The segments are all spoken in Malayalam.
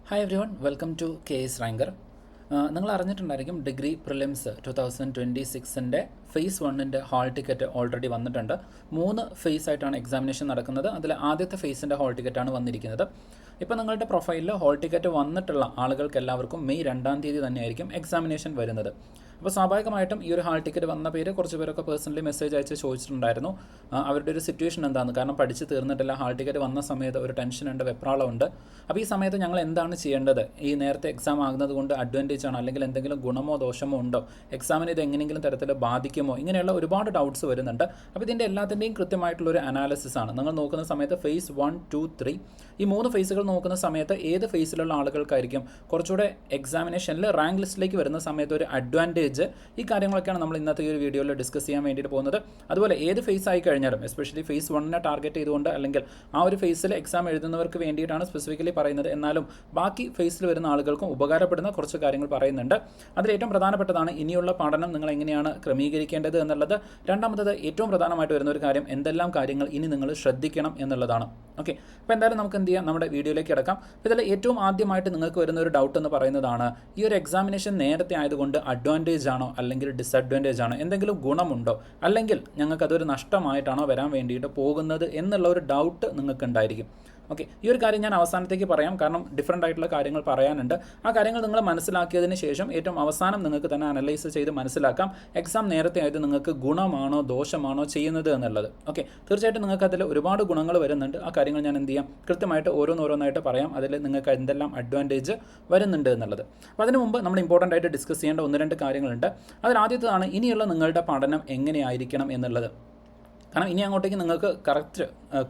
Hi everyone welcome to KS Ranker. നിങ്ങൾ അറിഞ്ഞിട്ടുണ്ടായിരിക്കും degree prelims 2026 phase 1 hall ticket already വന്നിട്ടുണ്ട്. 3 ഫേസ് ആയിട്ടാണ് എക്സാമിനേഷൻ നടക്കുന്നത്. അതിൽ ആദ്യത്തെ ഫേസിൻ്റെ ഹാൾ ടിക്കറ്റാണ് വന്നിരിക്കുന്നത്. ഇപ്പോൾ നിങ്ങളുടെ പ്രൊഫൈലിൽ ഹാൾ ടിക്കറ്റ് വന്നിട്ടുള്ള ആളുകൾക്ക് എല്ലാവർക്കും മെയ് 2 തീയതി തന്നെയായിരിക്കും എക്സാമിനേഷൻ വരുന്നത്. അപ്പോൾ സ്വാഭാവികമായിട്ടും ഈ ഒരു ഹാൾ ടിക്കറ്റ് വന്ന പേര് കുറച്ച് പേരൊക്കെ പേഴ്സണലി മെസ്സേജ് അയച്ച് ചോദിച്ചിട്ടുണ്ടായിരുന്നു അവരുടെ ഒരു സിറ്റുവേഷൻ എന്താണെന്ന്. കാരണം പഠിച്ച് തീർന്നിട്ടില്ല, ഹാൾ ടിക്കറ്റ് വന്ന സമയത്ത് ഒരു ടെൻഷനുണ്ട്, വെപ്രാളമുണ്ട്. അപ്പോൾ ഈ സമയത്ത് ഞങ്ങൾ എന്താണ് ചെയ്യേണ്ടത്? ഈ നേരത്തെ എക്സാം ആകുന്നത് കൊണ്ട് അഡ്വാൻറ്റേജ് ആണോ, അല്ലെങ്കിൽ എന്തെങ്കിലും ഗുണമോ ദോഷമോ ഉണ്ടോ, എക്സാമിന് ഇത് എങ്ങനെയെങ്കിലും തരത്തിൽ ബാധിക്കുമോ, ഇങ്ങനെയുള്ള ഒരുപാട് ഡൗട്ട്സ് വരുന്നുണ്ട്. അപ്പോൾ ഇതിൻ്റെ എല്ലാത്തിൻ്റെയും കൃത്യമായിട്ടുള്ളൊരു അനാലിസിസ് ആണ് നിങ്ങൾ നോക്കുന്ന സമയത്ത്. ഫേസ് 1, 2, 3 ഈ 3 ഫേസുകൾ നോക്കുന്ന സമയത്ത് ഏത് ഫേസിലുള്ള ആളുകൾക്കായിരിക്കും കുറച്ചുകൂടെ എക്സാമിനേഷനിൽ റാങ്ക് ലിസ്റ്റിലേക്ക് വരുന്ന സമയത്ത് ഒരു അഡ്വാൻറ്റേജ്, ഈ കാര്യങ്ങളൊക്കെയാണ് നമ്മൾ ഇന്നത്തെ ഈ ഒരു വീഡിയോയിൽ ഡിസ്കസ് ചെയ്യാൻ വേണ്ടിയിട്ട് പോകുന്നത്. അതുപോലെ ഏത് ഫേസ് ആയി കഴിഞ്ഞാലും, എസ്പെഷ്യലി ഫേസ് 1 ടാർഗറ്റ് ചെയ്തുകൊണ്ട്, അല്ലെങ്കിൽ ആ ഒരു ഫേസിൽ എക്സാം എഴുതുന്നവർക്ക് വേണ്ടിയിട്ടാണ് സ്പെസിഫിക്കലി പറയുന്നത്. എന്നാലും ബാക്കി ഫേസിൽ വരുന്ന ആളുകൾക്കും ഉപകാരപ്പെടുന്ന കുറച്ച് കാര്യങ്ങൾ പറയുന്നുണ്ട്. അതിൽ ഏറ്റവും പ്രധാനപ്പെട്ടതാണ് ഇനിയുള്ള പഠനം നിങ്ങൾ എങ്ങനെയാണ് ക്രമീകരിക്കേണ്ടത് എന്നുള്ളത്. രണ്ടാമത്തത് ഏറ്റവും പ്രധാനമായിട്ട് വരുന്ന ഒരു കാര്യം, എന്തെല്ലാം കാര്യങ്ങൾ ഇനി നിങ്ങൾ ശ്രദ്ധിക്കണം എന്നുള്ളതാണ്. ഓക്കെ, അപ്പോൾ എന്തായാലും നമുക്ക് എന്ത് ചെയ്യാം, നമ്മുടെ വീഡിയോയിലേക്ക് കിടക്കാം. ഇതിൽ ഏറ്റവും ആദ്യമായിട്ട് നിങ്ങൾക്ക് വരുന്ന ഒരു ഡൗട്ട് എന്ന് പറയുന്നതാണ്, ഈ ഒരു എക്സാമിനേഷൻ നേരത്തെ ആയതുകൊണ്ട് അഡ്വാൻറ്റേജ് ആണോ അല്ലെങ്കിൽ ഡിസഡ്വാൻറ്റേജ് ആണോ, എന്തെങ്കിലും ഗുണമുണ്ടോ, അല്ലെങ്കിൽ ഞങ്ങൾക്കതൊരു നഷ്ടമായിട്ടാണോ വരാൻ വേണ്ടിയിട്ട് പോകുന്നത് എന്നുള്ള ഒരു ഡൗട്ട് നിങ്ങൾക്ക് ഉണ്ടായിരിക്കും. ഓക്കെ, ഈ ഒരു കാര്യം ഞാൻ അവസാനത്തേക്ക് പറയാം, കാരണം ഡിഫറൻ്റ് ആയിട്ടുള്ള കാര്യങ്ങൾ പറയാനുണ്ട്. ആ കാര്യങ്ങൾ നിങ്ങൾ മനസ്സിലാക്കിയതിന് ശേഷം ഏറ്റവും അവസാനം നിങ്ങൾക്ക് തന്നെ അനലൈസ് ചെയ്ത് മനസ്സിലാക്കാം എക്സാം നേരത്തെ ആയത് നിങ്ങൾക്ക് ഗുണമാണോ ദോഷമാണോ ചെയ്യുന്നത് എന്നുള്ളത്. ഓക്കെ, തീർച്ചയായിട്ടും നിങ്ങൾക്ക് അതിൽ ഒരുപാട് ഗുണങ്ങൾ വരുന്നുണ്ട്. ആ കാര്യങ്ങൾ ഞാൻ എന്ത് ചെയ്യാം, കൃത്യമായിട്ട് ഓരോന്നോരോന്നായിട്ട് പറയാം, അതിൽ നിങ്ങൾക്ക് എന്തെല്ലാം അഡ്വാൻറ്റേജ് വരുന്നുണ്ട് എന്നുള്ളത്. അപ്പോൾ അതിന് മുമ്പ് നമ്മൾ ഇമ്പോർട്ടൻ്റ് ആയിട്ട് ഡിസ്കസ് ചെയ്യേണ്ട 1-2 കാര്യങ്ങളുണ്ട്. അതിൽ ആദ്യത്തേതാണ് ഇനിയുള്ള നിങ്ങളുടെ പഠനം എങ്ങനെയായിരിക്കണം എന്നുള്ളത്. കാരണം ഇനി അങ്ങോട്ടേക്ക് നിങ്ങൾക്ക്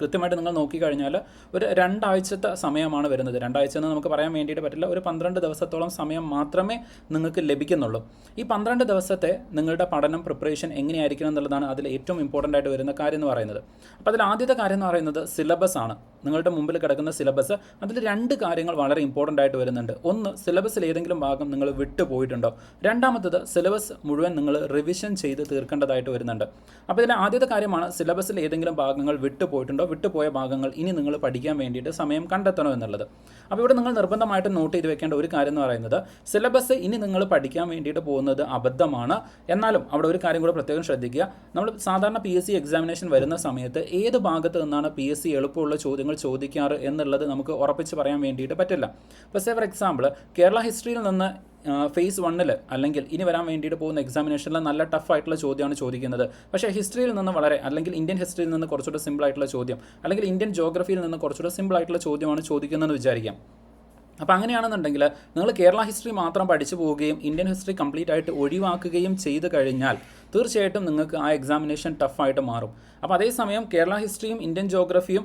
കൃത്യമായിട്ട് നിങ്ങൾ നോക്കിക്കഴിഞ്ഞാൽ ഒരു 2 ആഴ്ചത്തെ സമയമാണ് വരുന്നത്. 2 ആഴ്ച എന്ന് നമുക്ക് പറയാൻ വേണ്ടിയിട്ട് പറ്റില്ല, ഒരു 12 ദിവസത്തോളം സമയം മാത്രമേ നിങ്ങൾക്ക് ലഭിക്കുന്നുള്ളൂ. ഈ 12 ദിവസത്തെ നിങ്ങളുടെ പഠനം പ്രിപ്പറേഷൻ എങ്ങനെയായിരിക്കണം എന്നുള്ളതാണ് അതിൽ ഏറ്റവും ഇമ്പോർട്ടൻ്റ് ആയിട്ട് വരുന്ന കാര്യം എന്ന് പറയുന്നത്. അപ്പോൾ അതിൽ ആദ്യത്തെ കാര്യം എന്ന് പറയുന്നത് സിലബസ് ആണ്. നിങ്ങളുടെ മുമ്പിൽ കിടക്കുന്ന സിലബസ്, അതിൽ 2 കാര്യങ്ങൾ വളരെ ഇമ്പോർട്ടൻ്റ് ആയിട്ട് വരുന്നുണ്ട്. ഒന്ന്, സിലബസിൽ ഏതെങ്കിലും ഭാഗം നിങ്ങൾ വിട്ടുപോയിട്ടുണ്ടോ. രണ്ടാമത്തത്, സിലബസ് മുഴുവൻ നിങ്ങൾ റിവിഷൻ ചെയ്ത് തീർക്കേണ്ടതായിട്ട് വരുന്നുണ്ട്. അപ്പോൾ ഇതിൽ ആദ്യത്തെ കാര്യമാണ് സിലബസിൽ ഏതെങ്കിലും ഭാഗങ്ങൾ വിട്ടുപോയിട്ടുണ്ടോ, വിട്ടുപോയ ഭാഗങ്ങൾ ഇനി നിങ്ങൾ പഠിക്കാൻ വേണ്ടിയിട്ട് സമയം കണ്ടെത്തണോ എന്നുള്ളത്. അപ്പോൾ ഇവിടെ നിങ്ങൾ നിർബന്ധമായിട്ട് നോട്ട് ചെയ്ത് വെക്കേണ്ട ഒരു കാര്യം എന്ന് പറയുന്നത്, സിലബസ് ഇനി നിങ്ങൾ പഠിക്കാൻ വേണ്ടിയിട്ട് പോകുന്നത് അബദ്ധമാണ്. എന്നാലും അവിടെ ഒരു കാര്യം കൂടെ പ്രത്യേകം ശ്രദ്ധിക്കുക. നമ്മൾ സാധാരണ PSC എക്സാമിനേഷൻ വരുന്ന സമയത്ത് ഏത് ഭാഗത്ത് നിന്നാണ് PSC എളുപ്പമുള്ള ചോദ്യങ്ങൾ ചോദിക്കാറ് എന്നുള്ളത് നമുക്ക് ഉറപ്പിച്ച് പറയാൻ വേണ്ടിയിട്ട് പറ്റില്ല. ഇപ്പോൾ സേ ഫോർ എക്സാമ്പിൾ, കേരള ഹിസ്റ്ററിയിൽ നിന്ന് ഫേസ് 1 അല്ലെങ്കിൽ ഇനി വരാൻ വേണ്ടിയിട്ട് പോകുന്ന എക്സാമിനേഷനിൽ നല്ല ടഫ് ആയിട്ടുള്ള ചോദ്യമാണ് ചോദിക്കുന്നത്. പക്ഷേ ഹിസ്റ്ററിയിൽ നിന്ന് വളരെ, അല്ലെങ്കിൽ ഇന്ത്യൻ ഹിസ്റ്ററിയിൽ നിന്ന് കുറച്ചുകൂടെ സിമ്പിൾ ആയിട്ടുള്ള ചോദ്യം, അല്ലെങ്കിൽ ഇന്ത്യൻ ജോഗ്രഫിയിൽ നിന്ന് കുറച്ചുകൂടെ സിമ്പിൾ ആയിട്ടുള്ള ചോദ്യമാണ് ചോദിക്കുന്നതെന്ന് വിചാരിക്കാം. അപ്പോൾ അങ്ങനെയാണെന്നുണ്ടെങ്കിൽ നിങ്ങൾ കേരള ഹിസ്റ്ററി മാത്രം പഠിച്ചു പോവുകയും ഇന്ത്യൻ ഹിസ്റ്ററി കംപ്ലീറ്റ് ആയിട്ട് ഒഴിവാക്കുകയും ചെയ്ത് കഴിഞ്ഞാൽ തീർച്ചയായിട്ടും നിങ്ങൾക്ക് ആ എക്സാമിനേഷൻ ടഫായിട്ട് മാറും. അപ്പോൾ അതേസമയം കേരള ഹിസ്റ്ററിയും ഇന്ത്യൻ ജോഗ്രഫിയും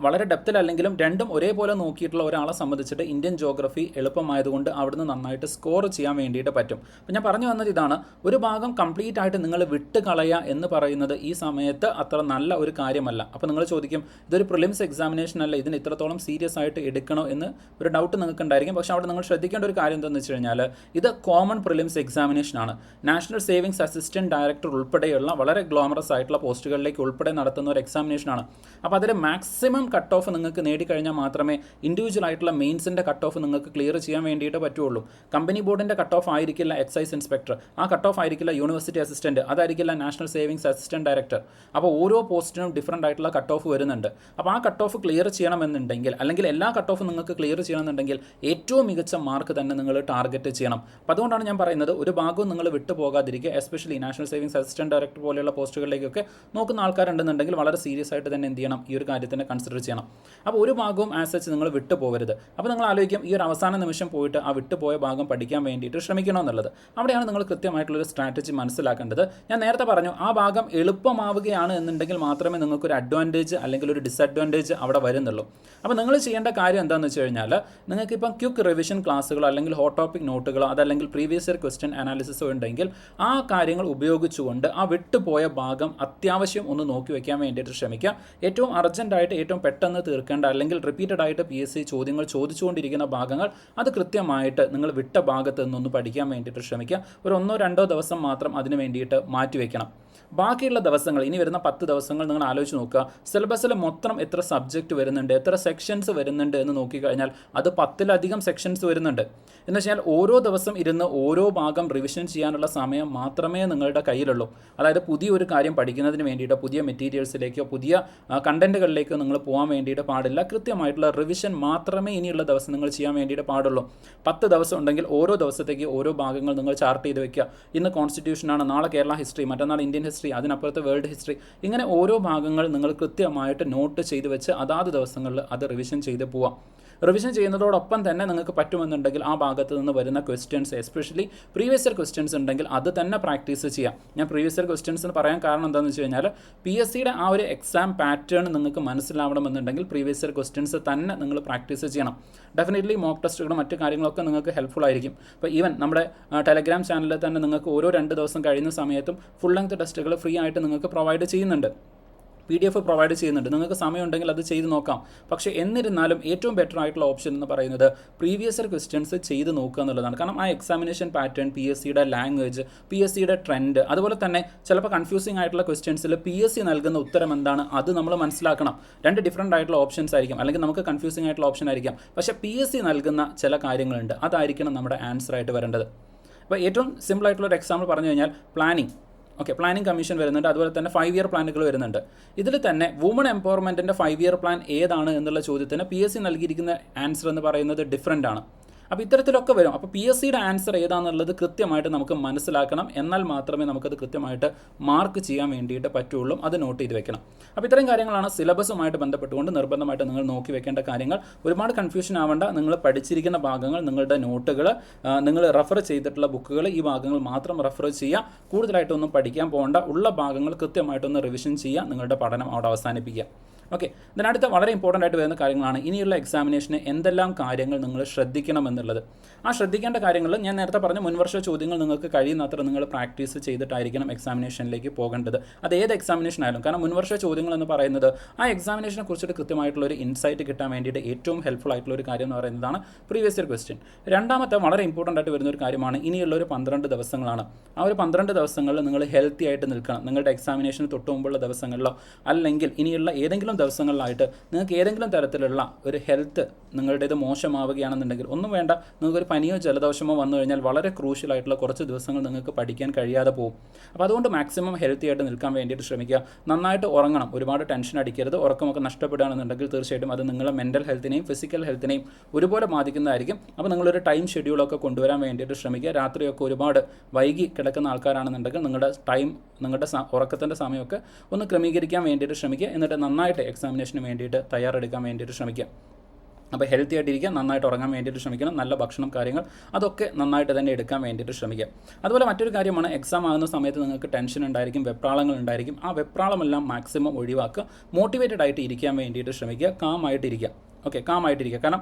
വളരെ ഡെപ്തിലല്ലെങ്കിലും രണ്ടും ഒരേപോലെ നോക്കിയിട്ടുള്ള ഒരാളെ സംബന്ധിച്ചിട്ട് ഇന്ത്യൻ ജോഗ്രഫി എളുപ്പമായതുകൊണ്ട് അവിടുന്ന് നന്നായിട്ട് സ്കോർ ചെയ്യാൻ വേണ്ടിയിട്ട് പറ്റും. അപ്പോൾ ഞാൻ പറഞ്ഞു വന്നത് ഇതാണ്, ഒരു ഭാഗം കംപ്ലീറ്റ് ആയിട്ട് നിങ്ങൾ വിട്ട് കളയുക എന്ന് പറയുന്നത് ഈ സമയത്ത് അത്ര നല്ല ഒരു കാര്യമല്ല. അപ്പോൾ നിങ്ങൾ ചോദിക്കും, ഇതൊരു പ്രിലിംസ് എക്സാമിനേഷൻ അല്ല, ഇതിന് ഇത്രത്തോളം സീരിയസ് ആയിട്ട് എടുക്കണോ എന്ന് ഒരു ഡൗട്ട് നിങ്ങൾക്ക് ഉണ്ടായിരിക്കും. പക്ഷേ അവിടെ നിങ്ങൾ ശ്രദ്ധിക്കേണ്ട ഒരു കാര്യം എന്താണെന്ന് വെച്ച് കഴിഞ്ഞാൽ, ഇത് കോമൺ പ്രിലിംസ് എക്സാമിനേഷനാണ്. നാഷണൽ സേവിങ്സ് അസിസ്റ്റൻറ്റ് ഡയറക്ടർ ഉൾപ്പെടെയുള്ള വളരെ ഗ്ലോമറസ് ആയിട്ടുള്ള പോസ്റ്റുകളിലേക്ക് ഉൾപ്പെടെ നടത്തുന്ന ഒരു എക്സാമിനേഷനാണ്. അപ്പോൾ അതിൽ മാക്സിമം കട്ട് ഓഫ് നിങ്ങൾക്ക് നേടിക്കഴിഞ്ഞാൽ മാത്രമേ ഇൻഡിവിജ്വൽ ആയിട്ടുള്ള മെയിൻസിൻ്റെ കട്ട് ഓഫ് നിങ്ങൾക്ക് ക്ലിയർ ചെയ്യാൻ വേണ്ടിയിട്ട് പറ്റുള്ളൂ. കമ്പനി ബോർഡിൻ്റെ കട്ട് ഓഫ് ആയിരിക്കില്ല എക്സൈസ് ഇൻസ്പെക്ടർ, ആ കട്ട് ഓഫ് ആയിരിക്കില്ല യൂണിവേഴ്സിറ്റി അസിസ്റ്റൻറ്റ്, അതായിരിക്കില്ല നാഷണൽ സേവിങ്സ് അസിസ്റ്റൻറ്റ് ഡയറക്ടർ. അപ്പോൾ ഓരോ പോസ്റ്റിനും ഡിഫറൻ്റ് ആയിട്ടുള്ള കട്ട് ഓഫ് വരുന്നുണ്ട്. അപ്പോൾ ആ കട്ട് ഓഫ് ക്ലിയർ ചെയ്യണമെന്നുണ്ടെങ്കിൽ, അല്ലെങ്കിൽ എല്ലാ കട്ട് ഓഫും നിങ്ങൾക്ക് ക്ലിയർ ചെയ്യണമെന്നുണ്ടെങ്കിൽ ഏറ്റവും മികച്ച മാർക്ക് തന്നെ നിങ്ങൾ ടാർഗറ്റ് ചെയ്യണം. അപ്പോൾ അതുകൊണ്ടാണ് ഞാൻ പറയുന്നത്, ഒരു ഭാഗവും നിങ്ങൾ വിട്ടു പോകാതിരിക്കുക. Especially national savings assistant director പോലെയുള്ള പോസ്റ്റുകളിലേക്കൊക്കെ നോക്കുന്ന ആൾക്കാരുണ്ടെന്നുണ്ടെങ്കിൽ വളരെ സീരിയസ് ആയിട്ട് തന്നെ എന്ത് ചെയ്യണം, ഈ ഒരു കാര്യത്തിനെ കൺസിഡർ ചെയ്യണം. അപ്പോൾ ഒരു ഭാഗവും ആസ് സച്ച് നിങ്ങൾ വിട്ടു പോകരുത്. അപ്പോൾ നിങ്ങൾ ആലോചിക്കും, ഈ ഒരു അവസാന നിമിഷം പോയിട്ട് ആ വിട്ടുപോയ ഭാഗം പഠിക്കാൻ വേണ്ടിയിട്ട് ശ്രമിക്കണമെന്നുള്ളത്. അവിടെയാണ് നിങ്ങൾ കൃത്യമായിട്ടുള്ളൊരു സ്ട്രാറ്റജി മനസ്സിലാക്കേണ്ടത്. ഞാൻ നേരത്തെ പറഞ്ഞു, ആ ഭാഗം എളുപ്പമാവുകയാണ് എന്നുണ്ടെങ്കിൽ മാത്രമേ നിങ്ങൾക്കൊരു അഡ്വാൻറ്റേജ് അല്ലെങ്കിൽ ഒരു ഡിസഡ്വാൻറ്റേജ് അവിടെ വരുന്നുള്ളൂ. അപ്പോൾ നിങ്ങൾ ചെയ്യേണ്ട കാര്യം എന്താണെന്ന് വെച്ച് കഴിഞ്ഞാൽ, നിങ്ങൾക്കിപ്പം ക്വിക്ക് റിവിഷൻ ക്ലാസ്സുകളോ അല്ലെങ്കിൽ ഹോട്ട് ടോപ്പിക് നോട്ടുകളോ അതല്ലെങ്കിൽ പ്രീവിയസ് ഇയർ ക്വസ്റ്റ്യൻ അനാലിസിസോ ഉണ്ടെങ്കിൽ ആ കാര്യങ്ങൾ ഉപയോഗിച്ചുകൊണ്ട് ആ വിട്ടുപോയ ഭാഗം അത്യാവശ്യം ഒന്ന് നോക്കി വയ്ക്കാൻ വേണ്ടിയിട്ട് ശ്രമിക്കുക. ഏറ്റവും അർജൻറ്റായിട്ട് ഏറ്റവും പെട്ടെന്ന് തീർക്കേണ്ട, അല്ലെങ്കിൽ റിപ്പീറ്റഡ് ആയിട്ട് PSC ചോദ്യങ്ങൾ ചോദിച്ചുകൊണ്ടിരിക്കുന്ന ഭാഗങ്ങൾ അത് കൃത്യമായിട്ട് നിങ്ങൾ വിട്ട ഭാഗത്ത് നിന്നൊന്ന് പഠിക്കാൻ വേണ്ടിയിട്ട് ശ്രമിക്കുക. ഒരു 1-2 ദിവസം മാത്രം അതിന് വേണ്ടിയിട്ട് മാറ്റിവെക്കണം. ബാക്കിയുള്ള ദിവസങ്ങൾ, ഇനി വരുന്ന 10 ദിവസങ്ങൾ നിങ്ങൾ ആലോചിച്ച് നോക്കുക. സിലബസിൽ മൊത്തം എത്ര സബ്ജക്റ്റ് വരുന്നുണ്ട്, എത്ര സെക്ഷൻസ് വരുന്നുണ്ട് എന്ന് നോക്കിക്കഴിഞ്ഞാൽ അത് 10ലധികം സെക്ഷൻസ് വരുന്നുണ്ട്. എന്ന് വെച്ചാൽ ഓരോ ദിവസം ഇരുന്ന് ഓരോ ഭാഗം റിവിഷൻ ചെയ്യാനുള്ള സമയം മാത്രമേ നിങ്ങളുടെ കയ്യിലുള്ളൂ. അതായത് പുതിയൊരു കാര്യം പഠിക്കുന്നതിന് വേണ്ടിയിട്ട് പുതിയ മെറ്റീരിയൽസിലേക്കോ പുതിയ കണ്ടൻറ്റുകളിലേക്കോ നിങ്ങൾ പോകാൻ വേണ്ടിയിട്ട് പാടില്ല. കൃത്യമായിട്ടുള്ള റിവിഷൻ മാത്രമേ ഇനിയുള്ള ദിവസം നിങ്ങൾ ചെയ്യാൻ വേണ്ടിയിട്ട് പാടുള്ളൂ. 10 ദിവസം ഉണ്ടെങ്കിൽ ഓരോ ദിവസത്തേക്ക് ഓരോ ഭാഗങ്ങൾ നിങ്ങൾ ചാർട്ട് ചെയ്ത് വെക്കുക. ഇന്ന് കോൺസ്റ്റിറ്റ്യൂഷനാണ്, നാളെ കേരള ഹിസ്റ്ററി, മറ്റന്നാൾ ഇന്ത്യൻ ഹിസ്റ്ററി, അതിനപ്പുറത്ത് വേൾഡ് ഹിസ്റ്ററി. ഇങ്ങനെ ഓരോ ഭാഗങ്ങൾ നിങ്ങൾ കൃത്യമായിട്ട് നോട്ട് ചെയ്ത് വെച്ച് അതാത് ദിവസങ്ങളിൽ അത് റിവിഷൻ ചെയ്ത് പോവാം. റിവിഷൻ ചെയ്യുന്നതോടൊപ്പം തന്നെ നിങ്ങൾക്ക് പറ്റുമെന്നുണ്ടെങ്കിൽ ആ ഭാഗത്ത് നിന്ന് വരുന്ന questions, especially previous year questions ഉണ്ടെങ്കിൽ അത് തന്നെ പ്രാക്ടീസ് ചെയ്യാം. ഞാൻ പ്രീവിയസ് ഇയർ ക്വസ്റ്റ്യൻസ് എന്ന് പറയാൻ കാരണം എന്താണെന്ന് വെച്ച് കഴിഞ്ഞാൽ PSCയുടെ ആ ഒരു എക്സാം പാറ്റേൺ നിങ്ങൾക്ക് മനസ്സിലാവണമെന്നുണ്ടെങ്കിൽ പ്രീവിയസ് ഇയർ ക്വസ്റ്റ്യൻസ് തന്നെ നിങ്ങൾ പ്രാക്ടീസ് ചെയ്യണം. ഡെഫിനറ്റ്ലി മോക്ക് ടെസ്റ്റുകളും മറ്റു കാര്യങ്ങളൊക്കെ നിങ്ങൾക്ക് ഹെൽപ്ഫുൾ ആയിരിക്കും. ഇപ്പോൾ ഈവൻ നമ്മുടെ ടെലഗ്രാം ചാനലിൽ തന്നെ നിങ്ങൾക്ക് ഓരോ 2 ദിവസം കഴിയുന്ന സമയത്തും ഫുൾ ലെങ്ത് ടെസ്റ്റുകൾ ഫ്രീ ആയിട്ട് നിങ്ങൾക്ക് പ്രൊവൈഡ് ചെയ്യുന്നുണ്ട്. PDF പ്രൊവൈഡ് ചെയ്യുന്നുണ്ട്. നിങ്ങൾക്ക് സമയമുണ്ടെങ്കിൽ അത് ചെയ്ത് നോക്കാം. പക്ഷേ എന്നിരുന്നാലും ഏറ്റവും ബെറ്റർ ആയിട്ടുള്ള ഓപ്ഷൻ എന്ന് പറയുന്നത് പ്രീവിയസ് ഇയർ ക്വസ്റ്റ്യൻസ് ചെയ്ത് നോക്കുക എന്നുള്ളതാണ്. കാരണം ആ എക്സാമിനേഷൻ പാറ്റേൺ, PSCയുടെ ലാംഗ്വേജ്, PSCയുടെ ട്രെൻഡ്, അതുപോലെ തന്നെ ചിലപ്പോൾ കൺഫ്യൂസിംഗ് ആയിട്ടുള്ള ക്വസ്റ്റ്യൻസിൽ PSC നൽകുന്ന ഉത്തരം എന്താണ് അത് നമ്മൾ മനസ്സിലാക്കണം. 2 ഡിഫറൻറ്റ് ആയിട്ടുള്ള ഓപ്ഷൻസ് ആയിരിക്കും, അല്ലെങ്കിൽ നമുക്ക് കൺഫ്യൂസിംഗ് ആയിട്ടുള്ള ഓപ്ഷൻ ആയിരിക്കാം. പക്ഷേ PSC നൽകുന്ന ചില കാര്യങ്ങളുണ്ട്, അതായിരിക്കണം നമ്മുടെ ആൻസർ ആയിട്ട് വരേണ്ടത്. അപ്പോൾ ഏറ്റവും സിമ്പിൾ ആയിട്ടുള്ള ഒരു എക്സാമ്പിൾ പറഞ്ഞു കഴിഞ്ഞാൽ പ്ലാനിംഗ്. പ്ലാനിംഗ് കമ്മീഷൻ വരുന്നുണ്ട്, അതുപോലെ തന്നെ 5 ഇയർ പ്ലാനുകൾ വരുന്നുണ്ട്. ഇതിൽ തന്നെ വുമൺ എംപവർമെൻറ്റിൻ്റെ 5 ഇയർ പ്ലാൻ ഏതാണ് എന്നുള്ള ചോദ്യത്തിന് PSC നൽകിയിരിക്കുന്ന ആൻസർ എന്ന് പറയുന്നത് ഡിഫറൻ്റ് ആണ്. അപ്പോൾ ഇത്തരത്തിലൊക്കെ വരും. അപ്പോൾ PSCയുടെ ആൻസർ ഏതാണെന്നുള്ളത് കൃത്യമായിട്ട് നമുക്ക് മനസ്സിലാക്കണം. എന്നാൽ മാത്രമേ നമുക്കത് കൃത്യമായിട്ട് മാർക്ക് ചെയ്യാൻ വേണ്ടിയിട്ട് പറ്റുള്ളൂ. അത് നോട്ട് ചെയ്ത് വെക്കണം. അപ്പോൾ ഇത്തരം കാര്യങ്ങളാണ് സിലബസുമായിട്ട് ബന്ധപ്പെട്ടുകൊണ്ട് നിർബന്ധമായിട്ട് നിങ്ങൾ നോക്കി വെക്കേണ്ട കാര്യങ്ങൾ. ഒരുപാട് കൺഫ്യൂഷൻ ആവേണ്ട. നിങ്ങൾ പഠിച്ചിരിക്കുന്ന ഭാഗങ്ങൾ, നിങ്ങളുടെ നോട്ടുകൾ, നിങ്ങൾ റെഫർ ചെയ്തിട്ടുള്ള ബുക്കുകൾ, ഈ ഭാഗങ്ങൾ മാത്രം റെഫർ ചെയ്യുക. കൂടുതലായിട്ടൊന്നും പഠിക്കാൻ പോകേണ്ട. ഉള്ള ഭാഗങ്ങൾ കൃത്യമായിട്ടൊന്ന് റിവിഷൻ ചെയ്യുക. നിങ്ങളുടെ പഠനം അവിടെ അവസാനിപ്പിക്കുക. ഇതിനടുത്ത വളരെ ഇമ്പോർട്ടൻ്റ് ആയിട്ട് വരുന്ന കാര്യങ്ങളാണ് ഇനിയുള്ള എക്സാമിനേഷന് എന്തെല്ലാം കാര്യങ്ങൾ നിങ്ങൾ ശ്രദ്ധിക്കണം എന്നുള്ളത്. ആ ശ്രദ്ധിക്കേണ്ട കാര്യങ്ങൾ ഞാൻ നേരത്തെ പറഞ്ഞ മുൻവർഷ ചോദ്യങ്ങൾ നിങ്ങൾക്ക് കഴിയുന്നത്ര നിങ്ങൾ പ്രാക്ടീസ് ചെയ്തിട്ടായിരിക്കണം എക്സാമിനേഷനിലേക്ക് പോകേണ്ടത്. അത് ഏത് എക്സാമിനേഷൻ ആയാലും. കാരണം മുൻവർഷ ചോദ്യങ്ങൾ എന്ന് പറയുന്നത് ആ എക്സാമിനേഷനെ കുറിച്ചിട്ട് കൃത്യമായിട്ടുള്ള ഒരു ഇൻസൈറ്റ് കിട്ടാൻ വേണ്ടിയിട്ട് ഏറ്റവും ഹെൽപ്ഫുൾ ആയിട്ടുള്ള ഒരു കാര്യം എന്ന് പറയുന്നതാണ് പ്രീവിയസ് ഇയർ ക്വസ്റ്റ്യൻ. രണ്ടാമത്തെ വളരെ ഇമ്പോർട്ടൻ്റ് ആയിട്ട് വരുന്ന ഒരു കാര്യമാണ് ഇനിയുള്ള ഒരു 12 ദിവസങ്ങളാണ്. ആ ഒരു 12 ദിവസങ്ങളിൽ നിങ്ങൾ ഹെൽത്തി ആയിട്ട് നിൽക്കണം. നിങ്ങളുടെ എക്സാമിനേഷന് തൊട്ട് മുമ്പുള്ള ദിവസങ്ങളിലോ അല്ലെങ്കിൽ ഇനിയുള്ള ഏതെങ്കിലും ദിവസങ്ങളിലായിട്ട് നിങ്ങൾക്ക് ഏതെങ്കിലും തരത്തിലുള്ള ഒരു ഹെൽത്ത് നിങ്ങളുടേത് മോശമാവുകയാണെന്നുണ്ടെങ്കിൽ ഒന്നും വേണ്ട, നിങ്ങൾക്കൊരു പനിയോ ജലദോഷമോ വന്നു കഴിഞ്ഞാൽ വളരെ ക്രൂഷ്യൽ ആയിട്ടുള്ള കുറച്ച് ദിവസങ്ങൾ നിങ്ങൾക്ക് പഠിക്കാൻ കഴിയാതെ പോകും. അപ്പോൾ അതുകൊണ്ട് മാക്സിമം ഹെൽത്തി ആയിട്ട് നിൽക്കാൻ വേണ്ടിയിട്ട് ശ്രമിക്കുക. നന്നായിട്ട് ഉറങ്ങണം. ഒരുപാട് ടെൻഷൻ അടിക്കരുത്. ഉറക്കമൊക്കെ നഷ്ടപ്പെടുകയാണെന്നുണ്ടെങ്കിൽ തീർച്ചയായിട്ടും അത് നിങ്ങളുടെ മെൻ്റൽ ഹെൽത്തിനെയും ഫിസിക്കൽ ഹെൽത്തിനെയും ഒരുപോലെ ബാധിക്കുന്നതായിരിക്കും. അപ്പോൾ നിങ്ങളൊരു ടൈം ഷെഡ്യൂളൊക്കെ കൊണ്ടുവരാൻ വേണ്ടിയിട്ട് ശ്രമിക്കുക. രാത്രിയൊക്കെ ഒരുപാട് വൈകി കിടക്കുന്ന ആൾക്കാരാണെന്നുണ്ടെങ്കിൽ നിങ്ങളുടെ ഉറക്കത്തിൻ്റെ സമയമൊക്കെ ഒന്ന് ക്രമീകരിക്കാൻ വേണ്ടിയിട്ട് ശ്രമിക്കുക. എന്നിട്ട് നന്നായിട്ട് എക്സാമിനേഷന് വേണ്ടിയിട്ട് തയ്യാറെടുക്കാൻ വേണ്ടിയിട്ട് ശ്രമിക്കുക. അപ്പോൾ ഹെൽത്തി ആയിട്ടിരിക്കുക, നന്നായിട്ട് ഉറങ്ങാൻ വേണ്ടിയിട്ട് ശ്രമിക്കണം. നല്ല ഭക്ഷണം, കാര്യങ്ങൾ അതൊക്കെ നന്നായിട്ട് തന്നെ എടുക്കാൻ വേണ്ടിയിട്ട് ശ്രമിക്കുക. അതുപോലെ മറ്റൊരു കാര്യമാണ്, എക്സാം ആകുന്ന സമയത്ത് നിങ്ങൾക്ക് ടെൻഷൻ ഉണ്ടായിരിക്കും, വെപ്രാളങ്ങൾ ഉണ്ടായിരിക്കും. ആ വെപ്രാളമെല്ലാം മാക്സിമം ഒഴിവാക്കുക. മോട്ടിവേറ്റഡ് ആയിട്ട് ഇരിക്കാൻ വേണ്ടിയിട്ട് ശ്രമിക്കുക. കാമായിട്ടിരിക്കുക. കാമായിട്ടിരിക്കുക. കാരണം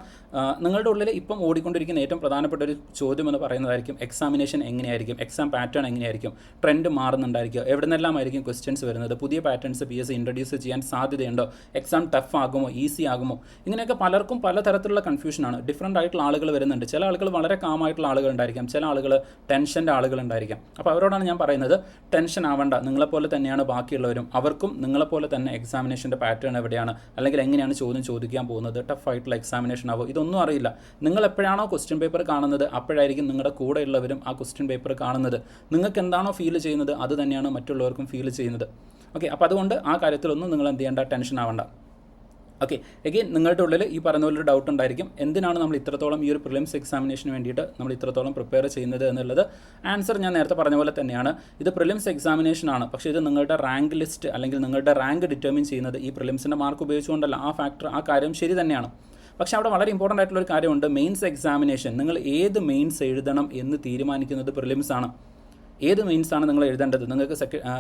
നിങ്ങളുടെ ഉള്ളിൽ ഇപ്പം ഓടിക്കൊണ്ടിരിക്കുന്ന ഏറ്റവും പ്രധാനപ്പെട്ട ഒരു ചോദ്യം എന്ന് പറയുന്നതായിരിക്കും എക്സാമിനേഷൻ എങ്ങനെയായിരിക്കും, എക്സാം പാറ്റേൺ എങ്ങനെയായിരിക്കും, ട്രെൻഡ് മാറുന്നുണ്ടായിരിക്കും, എവിടെ നിന്നെല്ലാമായിരിക്കും ക്വസ്റ്റ്യൻസ് വരുന്നത്, പുതിയ പാറ്റേൺസ് PSC ഇൻട്രൊഡ്യൂസ് ചെയ്യാൻ സാധ്യതയുണ്ടോ, എക്സാം ടഫ് ആകുമോ, ഈസി ആകുമോ, ഇങ്ങനെയൊക്കെ പലർക്കും പലതരത്തിലുള്ള കൺഫ്യൂഷനാണ്. ഡിഫറൻ്റ് ആയിട്ടുള്ള ആളുകൾ വരുന്നുണ്ട്. ചില ആളുകൾ വളരെ കാമായിട്ടുള്ള ആളുകൾ ഉണ്ടായിരിക്കാം, ചില ആളുകൾ ടെൻഷൻ്റെ ആളുകൾ ഉണ്ടായിരിക്കാം. അപ്പോൾ അവരോടാണ് ഞാൻ പറയുന്നത്, ടെൻഷൻ ആവേണ്ട. നിങ്ങളെപ്പോലെ തന്നെയാണ് ബാക്കിയുള്ളവരും. അവർക്കും നിങ്ങളെപ്പോലെ തന്നെ എക്സാമിനേഷൻ്റെ പാറ്റേൺ എവിടെയാണ്, അല്ലെങ്കിൽ എങ്ങനെയാണ് ചോദ്യം ചോദിക്കാൻ പോകുന്നത്, ടഫായിട്ടുള്ള എക്സാമിനേഷൻ ആവും, ഇതൊന്നും അറിയില്ല. നിങ്ങൾ എപ്പോഴാണോ ക്വസ്റ്റ്യൻ പേപ്പർ കാണുന്നത് അപ്പോഴായിരിക്കും നിങ്ങളുടെ കൂടെയുള്ളവരും ആ ക്വസ്റ്റ്യൻ പേപ്പർ കാണുന്നത്. നിങ്ങൾക്ക് എന്താണോ ഫീൽ ചെയ്യുന്നത് അത് തന്നെയാണ് മറ്റുള്ളവർക്കും ഫീൽ ചെയ്യുന്നത്. അപ്പോൾ അതുകൊണ്ട് ആ കാര്യത്തിലൊന്നും നിങ്ങൾ എന്ത് ചെയ്യേണ്ട, ടെൻഷൻ ആവേണ്ട. എഗെയിൻ നിങ്ങളുടെ ഉള്ളിൽ ഈ പറയുന്ന പോലെ ഒരു ഡൗട്ട് ഉണ്ടായിരിക്കും, എന്തിനാണ് നമ്മൾ ഇത്രത്തോളം ഈ ഒരു പ്രിലിംസ് എക്സാമിനേഷന് വേണ്ടിയിട്ട് നമ്മൾ ഇത്രത്തോളം പ്രിപ്പയർ ചെയ്യുന്നത് എന്നുള്ളത്. ആൻസർ ഞാൻ നേരത്തെ പറഞ്ഞ പോലെ തന്നെയാണ്. ഇത് പ്രിലിംസ് എക്സാമിനേഷൻ ആണ്. പക്ഷേ ഇത് നിങ്ങളുടെ റാങ്ക് ലിസ്റ്റ് അല്ലെങ്കിൽ നിങ്ങളുടെ റാങ്ക് ഡിറ്റർമിൻ ചെയ്യുന്നത് ഈ പ്രിലിംസിൻ്റെ മാർക്ക് ഉപയോഗിച്ചുകൊണ്ടല്ല. ആ കാര്യം ശരി തന്നെയാണ്. പക്ഷേ അവിടെ വളരെ ഇമ്പോർട്ടൻ്റ് ആയിട്ടുള്ളൊരു കാര്യമുണ്ട്. മെയിൻസ് എക്സാമിനേഷൻ, നിങ്ങൾ ഏത് മെയിൻസ് എഴുതണം എന്ന് തീരുമാനിക്കുന്നത് പ്രിലിംസ് ആണ്. ഏത് മെയിൻസാണ് നിങ്ങൾ എഴുതേണ്ടത്? നിങ്ങൾക്ക്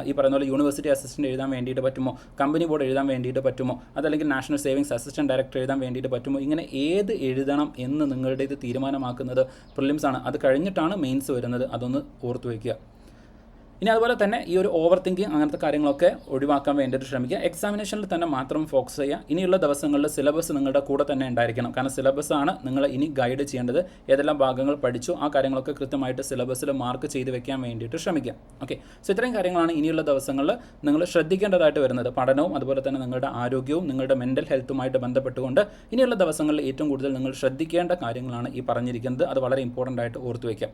ഈ പറയുന്ന പോലെ യൂണിവേഴ്സിറ്റി അസിസ്റ്റൻറ്റ് എഴുതാൻ വേണ്ടിയിട്ട് പറ്റുമോ, കമ്പനി ബോർഡ് എഴുതാൻ വേണ്ടിയിട്ട് പറ്റുമോ, അതല്ലെങ്കിൽ നാഷണൽ സേവിങ്സ് അസിസ്റ്റൻറ്റ് ഡയറക്ടർ എഴുതാൻ വേണ്ടിയിട്ട് പറ്റുമോ, ഇങ്ങനെ ഏത് എഴുതണം എന്ന് നിങ്ങളുടേത് തീരുമാനമാക്കുന്നത് പ്രിലിംസ് ആണ്. അത് കഴിഞ്ഞിട്ടാണ് മെയിൻസ് വരുന്നത്. അതൊന്ന് ഓർത്തു വയ്ക്കുക. ഇനി അതുപോലെ തന്നെ ഈ ഒരു ഓവർ തിങ്കിങ് അങ്ങനത്തെ കാര്യങ്ങളൊക്കെ ഒഴിവാക്കാൻ വേണ്ടിയിട്ട് ശ്രമിക്കുക. എക്സാമിനേഷനിൽ തന്നെ മാത്രം ഫോക്കസ് ചെയ്യുക. ഇനിയുള്ള ദിവസങ്ങളിൽ സിലബസ് നിങ്ങളുടെ കൂടെ തന്നെ ഉണ്ടായിരിക്കണം. കാരണം സിലബസ് ആണ് നിങ്ങളെ ഇനി ഗൈഡ് ചെയ്യേണ്ടത്. ഏതെല്ലാം ഭാഗങ്ങൾ പഠിച്ചു ആ കാര്യങ്ങളൊക്കെ കൃത്യമായിട്ട് സിലബസിൽ മാർക്ക് ചെയ്ത് വെക്കാൻ വേണ്ടിയിട്ട് ശ്രമിക്കുക. ഓക്കെ, സോ ഇത്രയും കാര്യങ്ങളാണ് ഇനിയുള്ള ദിവസങ്ങളിൽ നിങ്ങൾ ശ്രദ്ധിക്കേണ്ടതായിട്ട് വരുന്നത്. പഠനവും അതുപോലെ തന്നെ നിങ്ങളുടെ ആരോഗ്യവും നിങ്ങളുടെ മെൻ്റൽ ഹെൽത്തുമായിട്ട് ബന്ധപ്പെട്ടുകൊണ്ട് ഇനിയുള്ള ദിവസങ്ങളിൽ ഏറ്റവും കൂടുതൽ നിങ്ങൾ ശ്രദ്ധിക്കേണ്ട കാര്യങ്ങളാണ് ഈ പറഞ്ഞിരിക്കുന്നത്. അത് വളരെ ഇമ്പോർട്ടൻ്റ് ആയിട്ട് ഓർത്തു വയ്ക്കുക.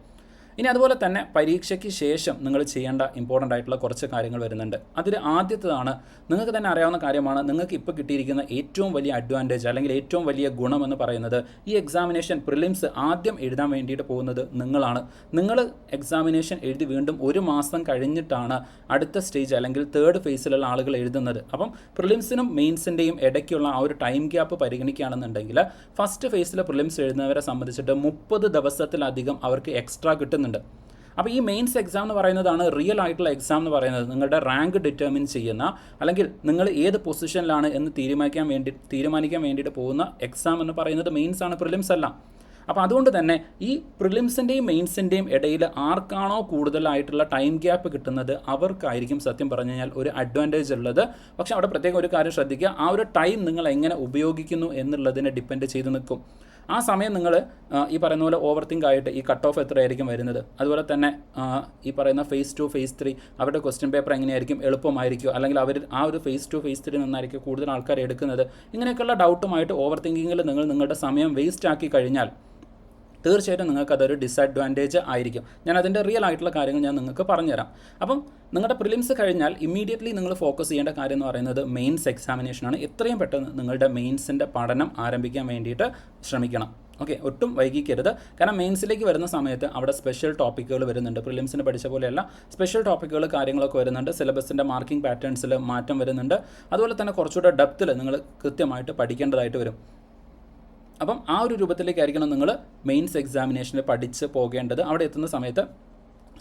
ഇനി അതുപോലെ തന്നെ പരീക്ഷയ്ക്ക് ശേഷം നിങ്ങൾ ചെയ്യേണ്ട ഇമ്പോർട്ടൻ്റ് ആയിട്ടുള്ള കുറച്ച് കാര്യങ്ങൾ വരുന്നുണ്ട്. അതിൽ ആദ്യത്തേതാണ്, നിങ്ങൾക്ക് തന്നെ അറിയാവുന്ന കാര്യമാണ്, നിങ്ങൾക്ക് ഇപ്പോൾ കിട്ടിയിരിക്കുന്ന ഏറ്റവും വലിയ അഡ്വാൻറ്റേജ് അല്ലെങ്കിൽ ഏറ്റവും വലിയ ഗുണമെന്ന് പറയുന്നത് ഈ എക്സാമിനേഷൻ പ്രിലിംസ് ആദ്യം എഴുതാൻ വേണ്ടിയിട്ട് പോകുന്നത് നിങ്ങളാണ്. നിങ്ങൾ എക്സാമിനേഷൻ എഴുതി വീണ്ടും 1 മാസം കഴിഞ്ഞിട്ടാണ് അടുത്ത സ്റ്റേജ് അല്ലെങ്കിൽ തേർഡ് ഫേസിലുള്ള ആളുകൾ എഴുതുന്നത്. അപ്പം പ്രിലിംസിനും മെയിൻസിൻ്റെയും ഇടയ്ക്കുള്ള ആ ഒരു ടൈം ഗ്യാപ്പ് പരിഗണിക്കുകയാണെന്നുണ്ടെങ്കിൽ ഫസ്റ്റ് ഫേസിൽ പ്രിലിംസ് എഴുതുന്നവരെ സംബന്ധിച്ചിട്ട് 30 ദിവസത്തിലധികം അവർക്ക് എക്സ്ട്രാ കിട്ടുന്നുണ്ട്. അപ്പോൾ ഈ മെയിൻസ് എക്സാം എന്ന് പറയുന്നതാണ് റിയൽ ആയിട്ടുള്ള എക്സാം എന്ന് പറയുന്നത്. നിങ്ങളുടെ റാങ്ക് ഡിറ്റർമിൻ ചെയ്യുന്ന അല്ലെങ്കിൽ നിങ്ങൾ ഏത് പൊസിഷനിലാണ് എന്ന് തീരുമാനിക്കാൻ വേണ്ടിയിട്ട് പോകുന്ന എക്സാം എന്ന് പറയുന്നത് മെയിൻസ് ആണ്, പ്രിലിംസ് അല്ല. അപ്പോൾ അതുകൊണ്ട് തന്നെ ഈ പ്രിലിംസിൻ്റെയും മെയിൻസിൻ്റെയും ഇടയിൽ ആർക്കാണോ കൂടുതലായിട്ടുള്ള ടൈം ഗ്യാപ്പ് കിട്ടുന്നത് അവർക്കായിരിക്കും സത്യം പറഞ്ഞു കഴിഞ്ഞാൽ ഒരു അഡ്വാൻറ്റേജ് ഉള്ളത്. പക്ഷേ അവിടെ പ്രത്യേകം ഒരു കാര്യം ശ്രദ്ധിക്കുക, ആ ഒരു ടൈം നിങ്ങൾ എങ്ങനെ ഉപയോഗിക്കുന്നു എന്നുള്ളതിനെ ഡിപ്പെൻഡ് ചെയ്ത് നിൽക്കും. ആ സമയം നിങ്ങൾ ഈ പറയുന്ന പോലെ ഓവർ തിങ്ക് ആയിട്ട് ഈ കട്ട് ഓഫ് എത്രയായിരിക്കും വരുന്നത്, അതുപോലെ തന്നെ ഈ പറയുന്ന ഫേസ് 2 ഫേസ് 3 അവരുടെ ക്വസ്റ്റ്യൻ പേപ്പർ എങ്ങനെയായിരിക്കും, എളുപ്പമായിരിക്കുമോ അല്ലെങ്കിൽ അവർ ആ ഒരു ഫേസ് 2 ഫേസ് 3 നിന്നായിരിക്കും കൂടുതൽ ആൾക്കാർ എടുക്കുന്നത്, ഇങ്ങനെയൊക്കെയുള്ള ഡൗട്ടുമായിട്ട് ഓവർ തിങ്കിങ്ങിൽ നിങ്ങൾ നിങ്ങളുടെ സമയം വേസ്റ്റ് ആക്കി കഴിഞ്ഞാൽ തീർച്ചയായിട്ടും നിങ്ങൾക്ക് അതൊരു ഡിസഡ്വാൻറ്റേജ് ആയിരിക്കും. ഞാൻ അതിൻ്റെ റിയൽ ആയിട്ടുള്ള കാര്യങ്ങൾ ഞാൻ നിങ്ങൾക്ക് പറഞ്ഞുതരാം. അപ്പം നിങ്ങളുടെ പ്രിലിംസ് കഴിഞ്ഞാൽ ഇമ്മീഡിയറ്റ്ലി നിങ്ങൾ ഫോക്കസ് ചെയ്യേണ്ട കാര്യം എന്ന് പറയുന്നത് മെയിൻസ് എക്സാമിനേഷനാണ്. എത്രയും പെട്ടെന്ന് നിങ്ങളുടെ മെയിൻസിൻ്റെ പഠനം ആരംഭിക്കാൻ വേണ്ടിയിട്ട് ശ്രമിക്കണം. ഓക്കെ, ഒട്ടും വൈകിക്കരുത്. കാരണം മെയിൻസിലേക്ക് വരുന്ന സമയത്ത് അവിടെ സ്പെഷ്യൽ ടോപ്പിക്കുകൾ വരുന്നുണ്ട്. പ്രിലിംസിന് പഠിച്ച പോലെയല്ല, സ്പെഷ്യൽ ടോപ്പിക്കുകൾ കാര്യങ്ങളൊക്കെ വരുന്നുണ്ട്. സിലബസിൻ്റെ മാർക്കിംഗ് പാറ്റേൺസിൽ മാറ്റം വരുന്നുണ്ട്. അതുപോലെ തന്നെ കുറച്ചുകൂടെ ഡെപ്തിൽ നിങ്ങൾ കൃത്യമായിട്ട് പഠിക്കേണ്ടതായിട്ട് വരും. അപ്പം ആ ഒരു രൂപത്തിലേക്കായിരിക്കണം നിങ്ങൾ മെയിൻസ് എക്സാമിനേഷനിൽ പഠിച്ച് പോകേണ്ടത്. അവിടെ എത്തുന്ന സമയത്ത്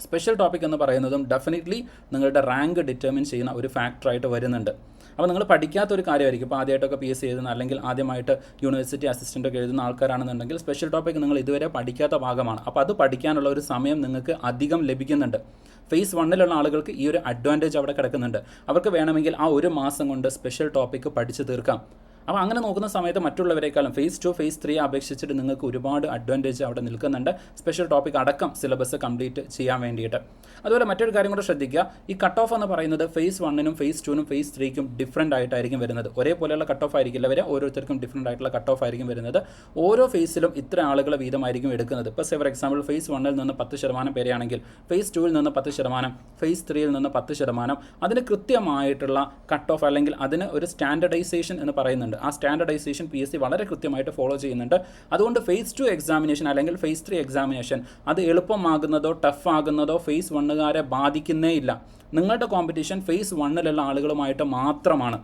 സ്പെഷ്യൽ ടോപ്പിക് എന്ന് പറയുന്നതും ഡെഫിനറ്റ്ലി നിങ്ങളുടെ റാങ്ക് ഡിറ്റർമിൻ ചെയ്യുന്ന ഒരു ഫാക്ടറായിട്ട് വരുന്നുണ്ട്. അപ്പോൾ നിങ്ങൾ പഠിക്കാത്തൊരു കാര്യമായിരിക്കും. ഇപ്പോൾ ആദ്യമായിട്ടൊക്കെ PSC എഴുതുന്ന അല്ലെങ്കിൽ ആദ്യമായിട്ട് യൂണിവേഴ്സിറ്റി അസിസ്റ്റൻ്റൊക്കെ എഴുതുന്ന ആൾക്കാരാണെന്നുണ്ടെങ്കിൽ സ്പെഷ്യൽ ടോപ്പിക് നിങ്ങൾ ഇതുവരെ പഠിക്കാത്ത ഭാഗമാണ്. അപ്പോൾ അത് പഠിക്കാനുള്ള ഒരു സമയം നിങ്ങൾക്ക് അധികം ലഭിക്കുന്നുണ്ട്. ഫേസ് 1 ആളുകൾക്ക് ഈ ഒരു അഡ്വാൻറ്റേജ് അവിടെ കിടക്കുന്നുണ്ട്. അവർക്ക് വേണമെങ്കിൽ ആ 1 മാസം കൊണ്ട് സ്പെഷ്യൽ ടോപ്പിക്ക് പഠിച്ചു തീർക്കാം. അപ്പോൾ അങ്ങനെ നോക്കുന്ന സമയത്ത് മറ്റുള്ളവരെക്കാളും ഫേസ് 2 ഫേസ് 3 അപേക്ഷിച്ചിട്ട് നിങ്ങൾക്ക് ഒരുപാട് അഡ്വാൻറ്റേജ് അവിടെ നിൽക്കുന്നുണ്ട്, സ്പെഷ്യൽ ടോപ്പിക് അടക്കം സിലബസ് കംപ്ലീറ്റ് ചെയ്യാൻ വേണ്ടിയിട്ട്. അതുപോലെ മറ്റൊരു കാര്യം കൂടെ ശ്രദ്ധിക്കുക, ഈ കട്ട് ഓഫ് എന്ന് പറയുന്നത് ഫേസ് 1 ഫേസ് 2 ഫേസ് 3 ഡിഫറൻ്റ് ആയിട്ടായിരിക്കും വരുന്നത്. ഒരേപോലെയുള്ള കട്ട് ഓഫ് ആയിരിക്കില്ല വരെ, ഓരോരുത്തർക്കും ഡിഫറൻ്റ് ആയിട്ടുള്ള കട്ട് ഓഫ് ആയിരിക്കും വരുന്നത്. ഓരോ ഫേസിലും ഇത്ര ആളുകൾ വീതമായിരിക്കും എടുക്കുന്നത്. ഇപ്പോൾ ഫോർ എക്സാമ്പിൾ ഫേസ് 1 നിന്ന് 10% പേരെയാണെങ്കിൽ ഫേസ് 2 നിന്ന് 10%, ഫേസ് 3 നിന്ന് 10%, അതിന് കൃത്യമായിട്ടുള്ള കട്ട് ഓഫ് അല്ലെങ്കിൽ അതിന് ഒരു സ്റ്റാൻഡർഡൈസേഷൻ എന്ന് പറയുന്നുണ്ട്. ആ സ്റ്റാൻഡർഡൈസേഷൻ PSC വളരെ കൃത്യമായിട്ട് ഫോളോ ചെയ്യുന്നുണ്ട്. അതുകൊണ്ട് ഫേസ് 2 എക്സാമിനേഷൻ അല്ലെങ്കിൽ ഫേസ് 3 എക്സാമിനേഷൻ അത് എളുപ്പമാകുന്നതോ ടഫ് ആകുന്നതോ ഫേസ് 1 ബാധിക്കുന്നേ ഇല്ല. നിങ്ങളുടെ കോമ്പറ്റീഷൻ ഫേസ് 1 ആളുകളുമായിട്ട് മാത്രമാണ്.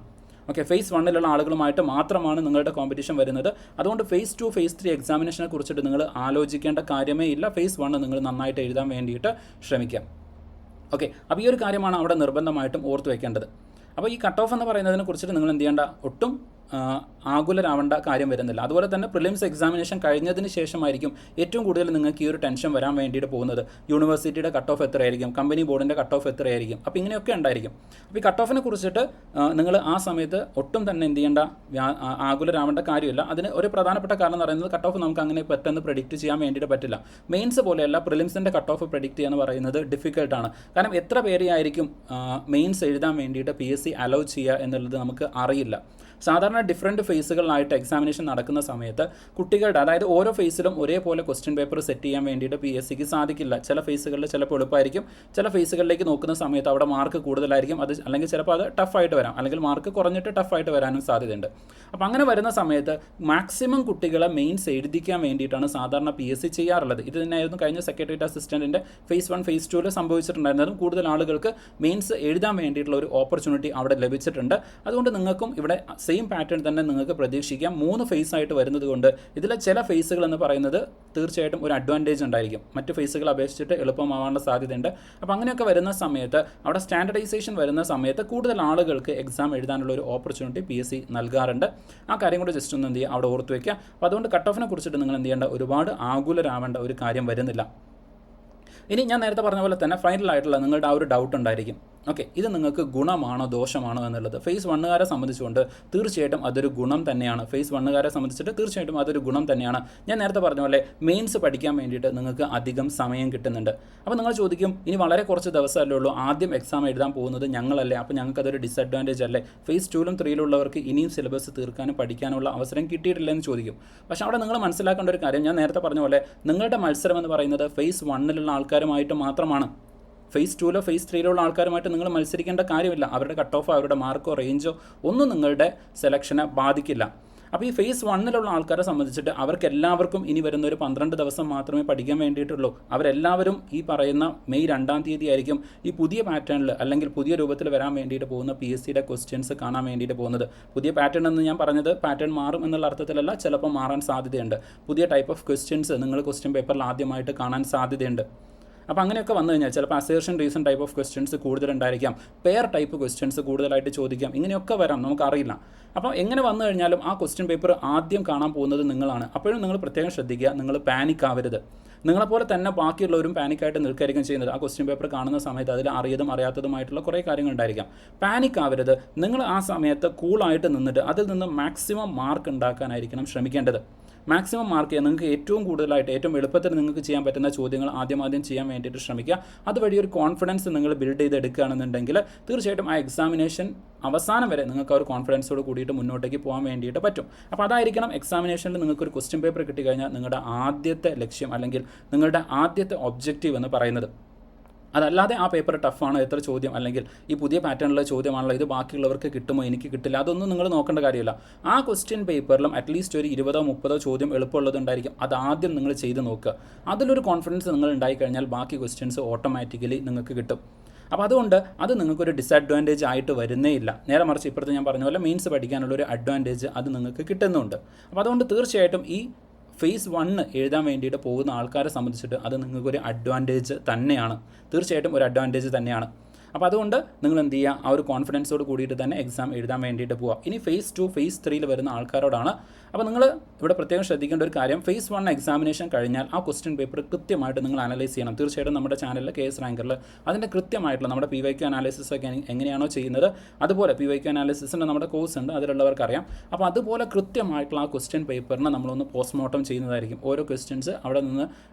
ഓക്കെ, ഫേസ് 1 ആളുകളുമായിട്ട് മാത്രമാണ് നിങ്ങളുടെ കോമ്പറ്റീഷൻ വരുന്നത്. അതുകൊണ്ട് ഫേസ് 2 ഫേസ് 3 എക്സാമിനേഷനെ കുറിച്ചിട്ട് നിങ്ങൾ ആലോചിക്കേണ്ട കാര്യമേ ഇല്ല. ഫേസ് 1 നിങ്ങൾ നന്നായിട്ട് എഴുതാൻ വേണ്ടിയിട്ട് ശ്രമിക്കാം. ഓക്കെ, അപ്പോൾ ഈ ഒരു കാര്യമാണ് അവിടെ നിർബന്ധമായിട്ടും ഓർത്ത് വയ്ക്കേണ്ടത്. അപ്പോൾ ഈ കട്ട് ഓഫ് എന്ന് പറയുന്നതിനെ കുറിച്ചിട്ട് നിങ്ങൾ എന്ത് ചെയ്യേണ്ട, ഒട്ടും ആകുലരാവേണ്ട കാര്യം വരുന്നില്ല. അതുപോലെ തന്നെ പ്രിലിംസ് എക്സാമിനേഷൻ കഴിഞ്ഞതിന് ശേഷമായിരിക്കും ഏറ്റവും കൂടുതൽ നിങ്ങൾക്ക് ഈ ഒരു ടെൻഷൻ വരാൻ വേണ്ടിയിട്ട് പോകുന്നത്. യൂണിവേഴ്സിറ്റിയുടെ കട്ട് ഓഫ് എത്രയായിരിക്കും, കമ്പനി ബോർഡിൻ്റെ കട്ട് ഓഫ് എത്രയായിരിക്കും, അപ്പോൾ ഇങ്ങനെയൊക്കെ ഉണ്ടായിരിക്കും. അപ്പോൾ ഈ കട്ട് ഓഫിനെ കുറിച്ചിട്ട് നിങ്ങൾ ആ സമയത്ത് ഒട്ടും തന്നെ എന്ത് ചെയ്യേണ്ട, ആകുലരാവേണ്ട കാര്യമില്ല. അതിന് ഒരു പ്രധാനപ്പെട്ട കാരണം എന്ന് പറയുന്നത് കട്ട് ഓഫ് നമുക്ക് അങ്ങനെ പെട്ടെന്ന് പ്രെഡിക്റ്റ് ചെയ്യാൻ വേണ്ടിയിട്ട് പറ്റില്ല. മെയിൻസ് പോലെയല്ല, പ്രിലിംസിൻ്റെ കട്ട് ഓഫ് പ്രെഡിക്റ്റ് ചെയ്യുക എന്ന് പറയുന്നത് ഡിഫിക്കൽട്ടാണ്. കാരണം എത്ര പേരെയായിരിക്കും മെയിൻസ് എഴുതാൻ വേണ്ടിയിട്ട് PSC അലൗ ചെയ്യുക എന്നുള്ളത് നമുക്ക് അറിയില്ല. സാധാരണ ഡിഫറൻറ്റ് ഫേസുകളിലായിട്ട് എക്സാമിനേഷൻ നടക്കുന്ന സമയത്ത് കുട്ടികളുടെ, അതായത് ഓരോ ഫേസിലും ഒരേപോലെ ക്വസ്റ്റ്യൻ പേപ്പർ സെറ്റ് ചെയ്യാൻ വേണ്ടിയിട്ട് PSCക്ക് സാധിക്കില്ല. ചില ഫേസുകളിൽ ചിലപ്പോൾ എളുപ്പമായിരിക്കും, ചില ഫേസുകളിലേക്ക് നോക്കുന്ന സമയത്ത് അവിടെ മാർക്ക് കൂടുതലായിരിക്കും, അത് അല്ലെങ്കിൽ ചിലപ്പോൾ അത് ടഫായിട്ട് വരാം, അല്ലെങ്കിൽ മാർക്ക് കുറഞ്ഞിട്ട് ടഫായിട്ട് വരാനും സാധ്യതയുണ്ട്. അപ്പോൾ അങ്ങനെ വരുന്ന സമയത്ത് മാക്സിമം കുട്ടികളെ മെയിൻസ് എഴുതിക്കാൻ വേണ്ടിയിട്ടാണ് സാധാരണ PSC ചെയ്യാറുള്ളത്. ഇത് തന്നെയായിരുന്നു കഴിഞ്ഞ സെക്രട്ടേറിയറ്റ് അസിസ്റ്റൻറ്റിൻ്റെ ഫേസ് 1 ഫേസ് 2 സംഭവിച്ചിട്ടുണ്ടായിരുന്നതും. കൂടുതൽ ആളുകൾക്ക് മെയിൻസ് എഴുതാൻ വേണ്ടിയിട്ടുള്ള ഒരു ഓപ്പർച്യൂണിറ്റി അവിടെ ലഭിച്ചിട്ടുണ്ട്. അതുകൊണ്ട് നിങ്ങൾക്കും ഇവിടെ സെയിം പാറ്റേൺ തന്നെ നിങ്ങൾക്ക് പ്രതീക്ഷിക്കാം. 3 ഫേസ് ആയിട്ട് വരുന്നത് കൊണ്ട് ഇതിലെ ചില ഫേസുകൾ എന്ന് പറയുന്നത് തീർച്ചയായിട്ടും ഒരു അഡ്വാൻറ്റേജ് ഉണ്ടായിരിക്കും, മറ്റ് ഫേസുകൾ അപേക്ഷിച്ചിട്ട് എളുപ്പമാവാനുള്ള സാധ്യതയുണ്ട്. അപ്പോൾ അങ്ങനെയൊക്കെ വരുന്ന സമയത്ത് അവിടെ സ്റ്റാൻഡർഡൈസേഷൻ വരുന്ന സമയത്ത് കൂടുതൽ ആളുകൾക്ക് എക്സാം എഴുതാനുള്ള ഒരു ഓപ്പർച്യൂണിറ്റി PSC നൽകാറുണ്ട്. ആ കാര്യം കൂടെ ജസ്റ്റ് ഒന്ന് എന്ത് ചെയ്യുക, അവിടെ ഓർത്ത് വയ്ക്കുക. അപ്പോൾ അതുകൊണ്ട് കട്ട് ഓഫിനെ കുറിച്ചിട്ട് നിങ്ങൾ എന്ത് ചെയ്യേണ്ട, ഒരുപാട് ആകുലരാവേണ്ട ഒരു കാര്യം വരുന്നില്ല. ഇനി ഞാൻ നേരത്തെ പറഞ്ഞ പോലെ തന്നെ ഫൈനലായിട്ടുള്ള നിങ്ങളുടെ ആ ഒരു ഡൗട്ട് ഉണ്ടായിരിക്കും. ഓക്കെ, ഇത് നിങ്ങൾക്ക് ഗുണമാണോ ദോഷമാണോ എന്നുള്ളത്. ഫേസ് 1കാരെ സംബന്ധിച്ചുകൊണ്ട് തീർച്ചയായിട്ടും അതൊരു ഗുണം തന്നെയാണ്. ഫേസ് 1കാരെ സംബന്ധിച്ചിട്ട് തീർച്ചയായിട്ടും അതൊരു ഗുണം തന്നെയാണ്. ഞാൻ നേരത്തെ പറഞ്ഞ പോലെ മെയിൻസ് പഠിക്കാൻ വേണ്ടിയിട്ട് നിങ്ങൾക്ക് അധികം സമയം കിട്ടുന്നുണ്ട്. അപ്പോൾ നിങ്ങൾ ചോദിക്കും, ഇനി വളരെ കുറച്ച് ദിവസമല്ലേ ഉള്ളൂ, ആദ്യം എക്സാം എഴുതാൻ പോകുന്നത് ഞങ്ങളല്ലേ, അപ്പോൾ ഞങ്ങൾക്ക് അതൊരു ഡിസഡ്വാൻറ്റേജ് അല്ലേ, ഫേസ് 2ലും 3ലുള്ളവർക്ക് ഇനിയും സിലബസ് തീർക്കാനും പഠിക്കാനുള്ള അവസരം കിട്ടിയിട്ടില്ലെന്ന് ചോദിക്കും. പക്ഷേ അവിടെ നിങ്ങൾ മനസ്സിലാക്കേണ്ട ഒരു കാര്യം, ഞാൻ നേരത്തെ പറഞ്ഞ പോലെ നിങ്ങളുടെ മത്സരം എന്ന് പറയുന്നത് ഫേസ് 1ലുള്ള ആൾക്കാരുമായിട്ട് മാത്രമാണ്. ഫേസ് 2ലോ ഫേസ് 3ലുള്ള ആൾക്കാരുമായിട്ട് നിങ്ങൾ മത്സരിക്കേണ്ട കാര്യമില്ല. അവരുടെ കട്ട് ഓഫോ അവരുടെ മാർക്കോ റേഞ്ചോ ഒന്നും നിങ്ങളുടെ സെലക്ഷനെ ബാധിക്കില്ല. അപ്പോൾ ഈ ഫേസ് 1ലുള്ള ആൾക്കാരെ സംബന്ധിച്ചിട്ട് അവർക്ക് എല്ലാവർക്കും ഇനി വരുന്ന ഒരു 12 ദിവസം മാത്രമേ പഠിക്കാൻ വേണ്ടിയിട്ടുള്ളൂ. അവരെല്ലാവരും ഈ പറയുന്ന മെയ് 2-ാം തീയതി ആയിരിക്കും ഈ പുതിയ പാറ്റേണിൽ അല്ലെങ്കിൽ പുതിയ രൂപത്തിൽ വരാൻ വേണ്ടിയിട്ട് പോകുന്ന PSCയുടെ ക്വസ്റ്റ്യൻസ് കാണാൻ വേണ്ടിയിട്ട് പോകുന്നത്. പുതിയ പാറ്റേൺ എന്ന് ഞാൻ പറഞ്ഞത് പാറ്റേൺ മാറും എന്നുള്ള അർത്ഥത്തിലല്ല, ചിലപ്പോൾ മാറാൻ സാധ്യതയുണ്ട്. പുതിയ ടൈപ്പ് ഓഫ് ക്വസ്റ്റ്യൻസ് നിങ്ങൾ ക്വസ്റ്റ്യൻ പേപ്പറിൽ ആദ്യമായിട്ട് കാണാൻ സാധ്യതയുണ്ട്. അപ്പോൾ അങ്ങനെയൊക്കെ വന്നു കഴിഞ്ഞാൽ ചിലപ്പോൾ assertion reason type of questions കൂടുതലുണ്ടായിരിക്കാം, പെയർ ടൈപ്പ് ക്വസ്റ്റ്യൻസ് കൂടുതലായിട്ട് ചോദിക്കാം, ഇങ്ങനെയൊക്കെ വരാം, നമുക്കറിയില്ല. അപ്പോൾ എങ്ങനെ വന്നു കഴിഞ്ഞാലും ആ ക്വസ്റ്റ്യൻ പേപ്പർ ആദ്യം കാണാൻ പോകുന്നത് നിങ്ങളാണ്. അപ്പോഴും നിങ്ങൾ പ്രത്യേകം ശ്രദ്ധിക്കുക, നിങ്ങൾ പാനിക് ആവരുത്. നിങ്ങളെപ്പോലെ തന്നെ ബാക്കിയുള്ളവരും പാനിക്കായിട്ട് നിൽക്കുകയായിരിക്കും ചെയ്യുന്നത്. ആ ക്വസ്റ്റ്യൻ പേപ്പർ കാണുന്ന സമയത്ത് അതിൽ അറിയതും അറിയാത്തതുമായിട്ടുള്ള കുറേ കാര്യങ്ങളുണ്ടായിരിക്കാം. പാനിക് ആവരുത്. നിങ്ങൾ ആ സമയത്ത് കൂളായിട്ട് നിന്നിട്ട് അതിൽ നിന്ന് മാക്സിമം മാർക്ക് ഉണ്ടാക്കാനായിരിക്കണം ശ്രമിക്കേണ്ടത്. മാക്സിമം മാർക്ക് ചെയ്യുക, നിങ്ങൾക്ക് ഏറ്റവും കൂടുതലായിട്ട് ഏറ്റവും എളുപ്പത്തിൽ നിങ്ങൾക്ക് ചെയ്യാൻ പറ്റുന്ന ചോദ്യങ്ങൾ ആദ്യം ചെയ്യാൻ വേണ്ടിയിട്ട് ശ്രമിക്കുക. അതുവഴി ഒരു കോൺഫിഡൻസ് നിങ്ങൾ ബിൽഡ് ചെയ്തെടുക്കുകയാണെന്നുണ്ടെങ്കിൽ തീർച്ചയായിട്ടും ആ എക്സാമിനേഷൻ അവസാനം വരെ നിങ്ങൾക്ക് ആ ഒരു കോൺഫിഡൻസോട് കൂടിയിട്ട് മുന്നോട്ടേക്ക് പോകാൻ വേണ്ടിയിട്ട് പറ്റും. അപ്പോൾ അതായിരിക്കണം എക്സാമിനേഷനിൽ നിങ്ങൾക്കൊരു ക്വസ്റ്റ്യൻ പേപ്പർ കിട്ടിക്കഴിഞ്ഞാൽ നിങ്ങളുടെ ആദ്യത്തെ ലക്ഷ്യം അല്ലെങ്കിൽ നിങ്ങളുടെ ആദ്യത്തെ ഒബ്ജക്റ്റീവ് എന്ന് പറയുന്നത്. അതല്ലാതെ ആ പേപ്പർ ടഫാണോ, എത്ര ചോദ്യം, അല്ലെങ്കിൽ ഈ പുതിയ പാറ്റേണിലുള്ള ചോദ്യമാണല്ലോ, ഇത് ബാക്കിയുള്ളവർക്ക് കിട്ടുമോ, എനിക്ക് കിട്ടില്ല, അതൊന്നും നിങ്ങൾ നോക്കേണ്ട കാര്യമില്ല. ആ ക്വസ്റ്റ്യൻ പേപ്പറിലും അറ്റ്ലീസ്റ്റ് ഒരു 20-30 ചോദ്യം എളുപ്പമുള്ളതുണ്ടായിരിക്കും. അതാദ്യം നിങ്ങൾ ചെയ്ത് നോക്കുക. അതിലൊരു കോൺഫിഡൻസ് നിങ്ങൾ ഉണ്ടായിക്കഴിഞ്ഞാൽ ബാക്കി ക്വസ്റ്റ്യൻസ് ഓട്ടോമാറ്റിക്കലി നിങ്ങൾക്ക് കിട്ടും. അപ്പോൾ അതുകൊണ്ട് അത് നിങ്ങൾക്കൊരു ഡിസഡ്വാൻറ്റേജ് ആയിട്ട് വരുന്നേ ഇല്ല. നേരെ മറിച്ച് ഇപ്പോഴത്തെ ഞാൻ പറഞ്ഞ പോലെ മെയിൻസ് പഠിക്കാനുള്ളൊരു അഡ്വാൻറ്റേജ് അത് നിങ്ങൾക്ക് കിട്ടുന്നുണ്ട്. അപ്പോൾ അതുകൊണ്ട് തീർച്ചയായിട്ടും ഈ ഫേസ് 1 എഴുതാൻ വേണ്ടിയിട്ട് പോകുന്ന ആൾക്കാരെ സംബന്ധിച്ചിട്ട് അത് നിങ്ങൾക്കൊരു അഡ്വാൻറ്റേജ് തന്നെയാണ്. തീർച്ചയായിട്ടും ഒരു അഡ്വാൻറ്റേജ് തന്നെയാണ്. അപ്പോൾ അതുകൊണ്ട് നിങ്ങൾ എന്ത് ചെയ്യുക, ആ ഒരു കോൺഫിഡൻസോട് കൂടിയിട്ട് തന്നെ എക്സാം എഴുതാൻ വേണ്ടിയിട്ട് പോവുക. ഇനി ഫേസ് 2 ഫേസ് 3ൽ വരുന്ന ആൾക്കാരോടാണ്. അപ്പോൾ നിങ്ങൾ ഇവിടെ പ്രത്യേകം ശ്രദ്ധിക്കേണ്ട ഒരു കാര്യം, ഫേസ് 1 എക്സാമിനേഷൻ കഴിഞ്ഞാൽ ആ ക്വസ്റ്റ്യൻ പേപ്പർ കൃത്യമായിട്ട് നിങ്ങൾ അനലൈസ് ചെയ്യണം. തീർച്ചയായിട്ടും നമ്മുടെ ചാനലിൽ KS റാങ്കറിൽ അതിൻ്റെ കൃത്യമായിട്ടുള്ള നമ്മുടെ PYQ അനാലിസിസ് ഒക്കെ എങ്ങനെയാണോ ചെയ്യുന്നത് അതുപോലെ PYQ അനാലിസിസിൻ്റെ നമ്മുടെ കോഴ്സ് ഉണ്ട്, അതിലുള്ളവർക്കറിയാം. അപ്പോൾ അതുപോലെ കൃത്യമായിട്ടുള്ള ആ ക്വസ്റ്റ്യൻ പേപ്പറിന് നമ്മളൊന്ന് പോസ്റ്റ്മോർട്ടം ചെയ്യുന്നതായിരിക്കും. ഓരോ ക്വസ്റ്റ്യൻസ് അവിടെ നിന്ന്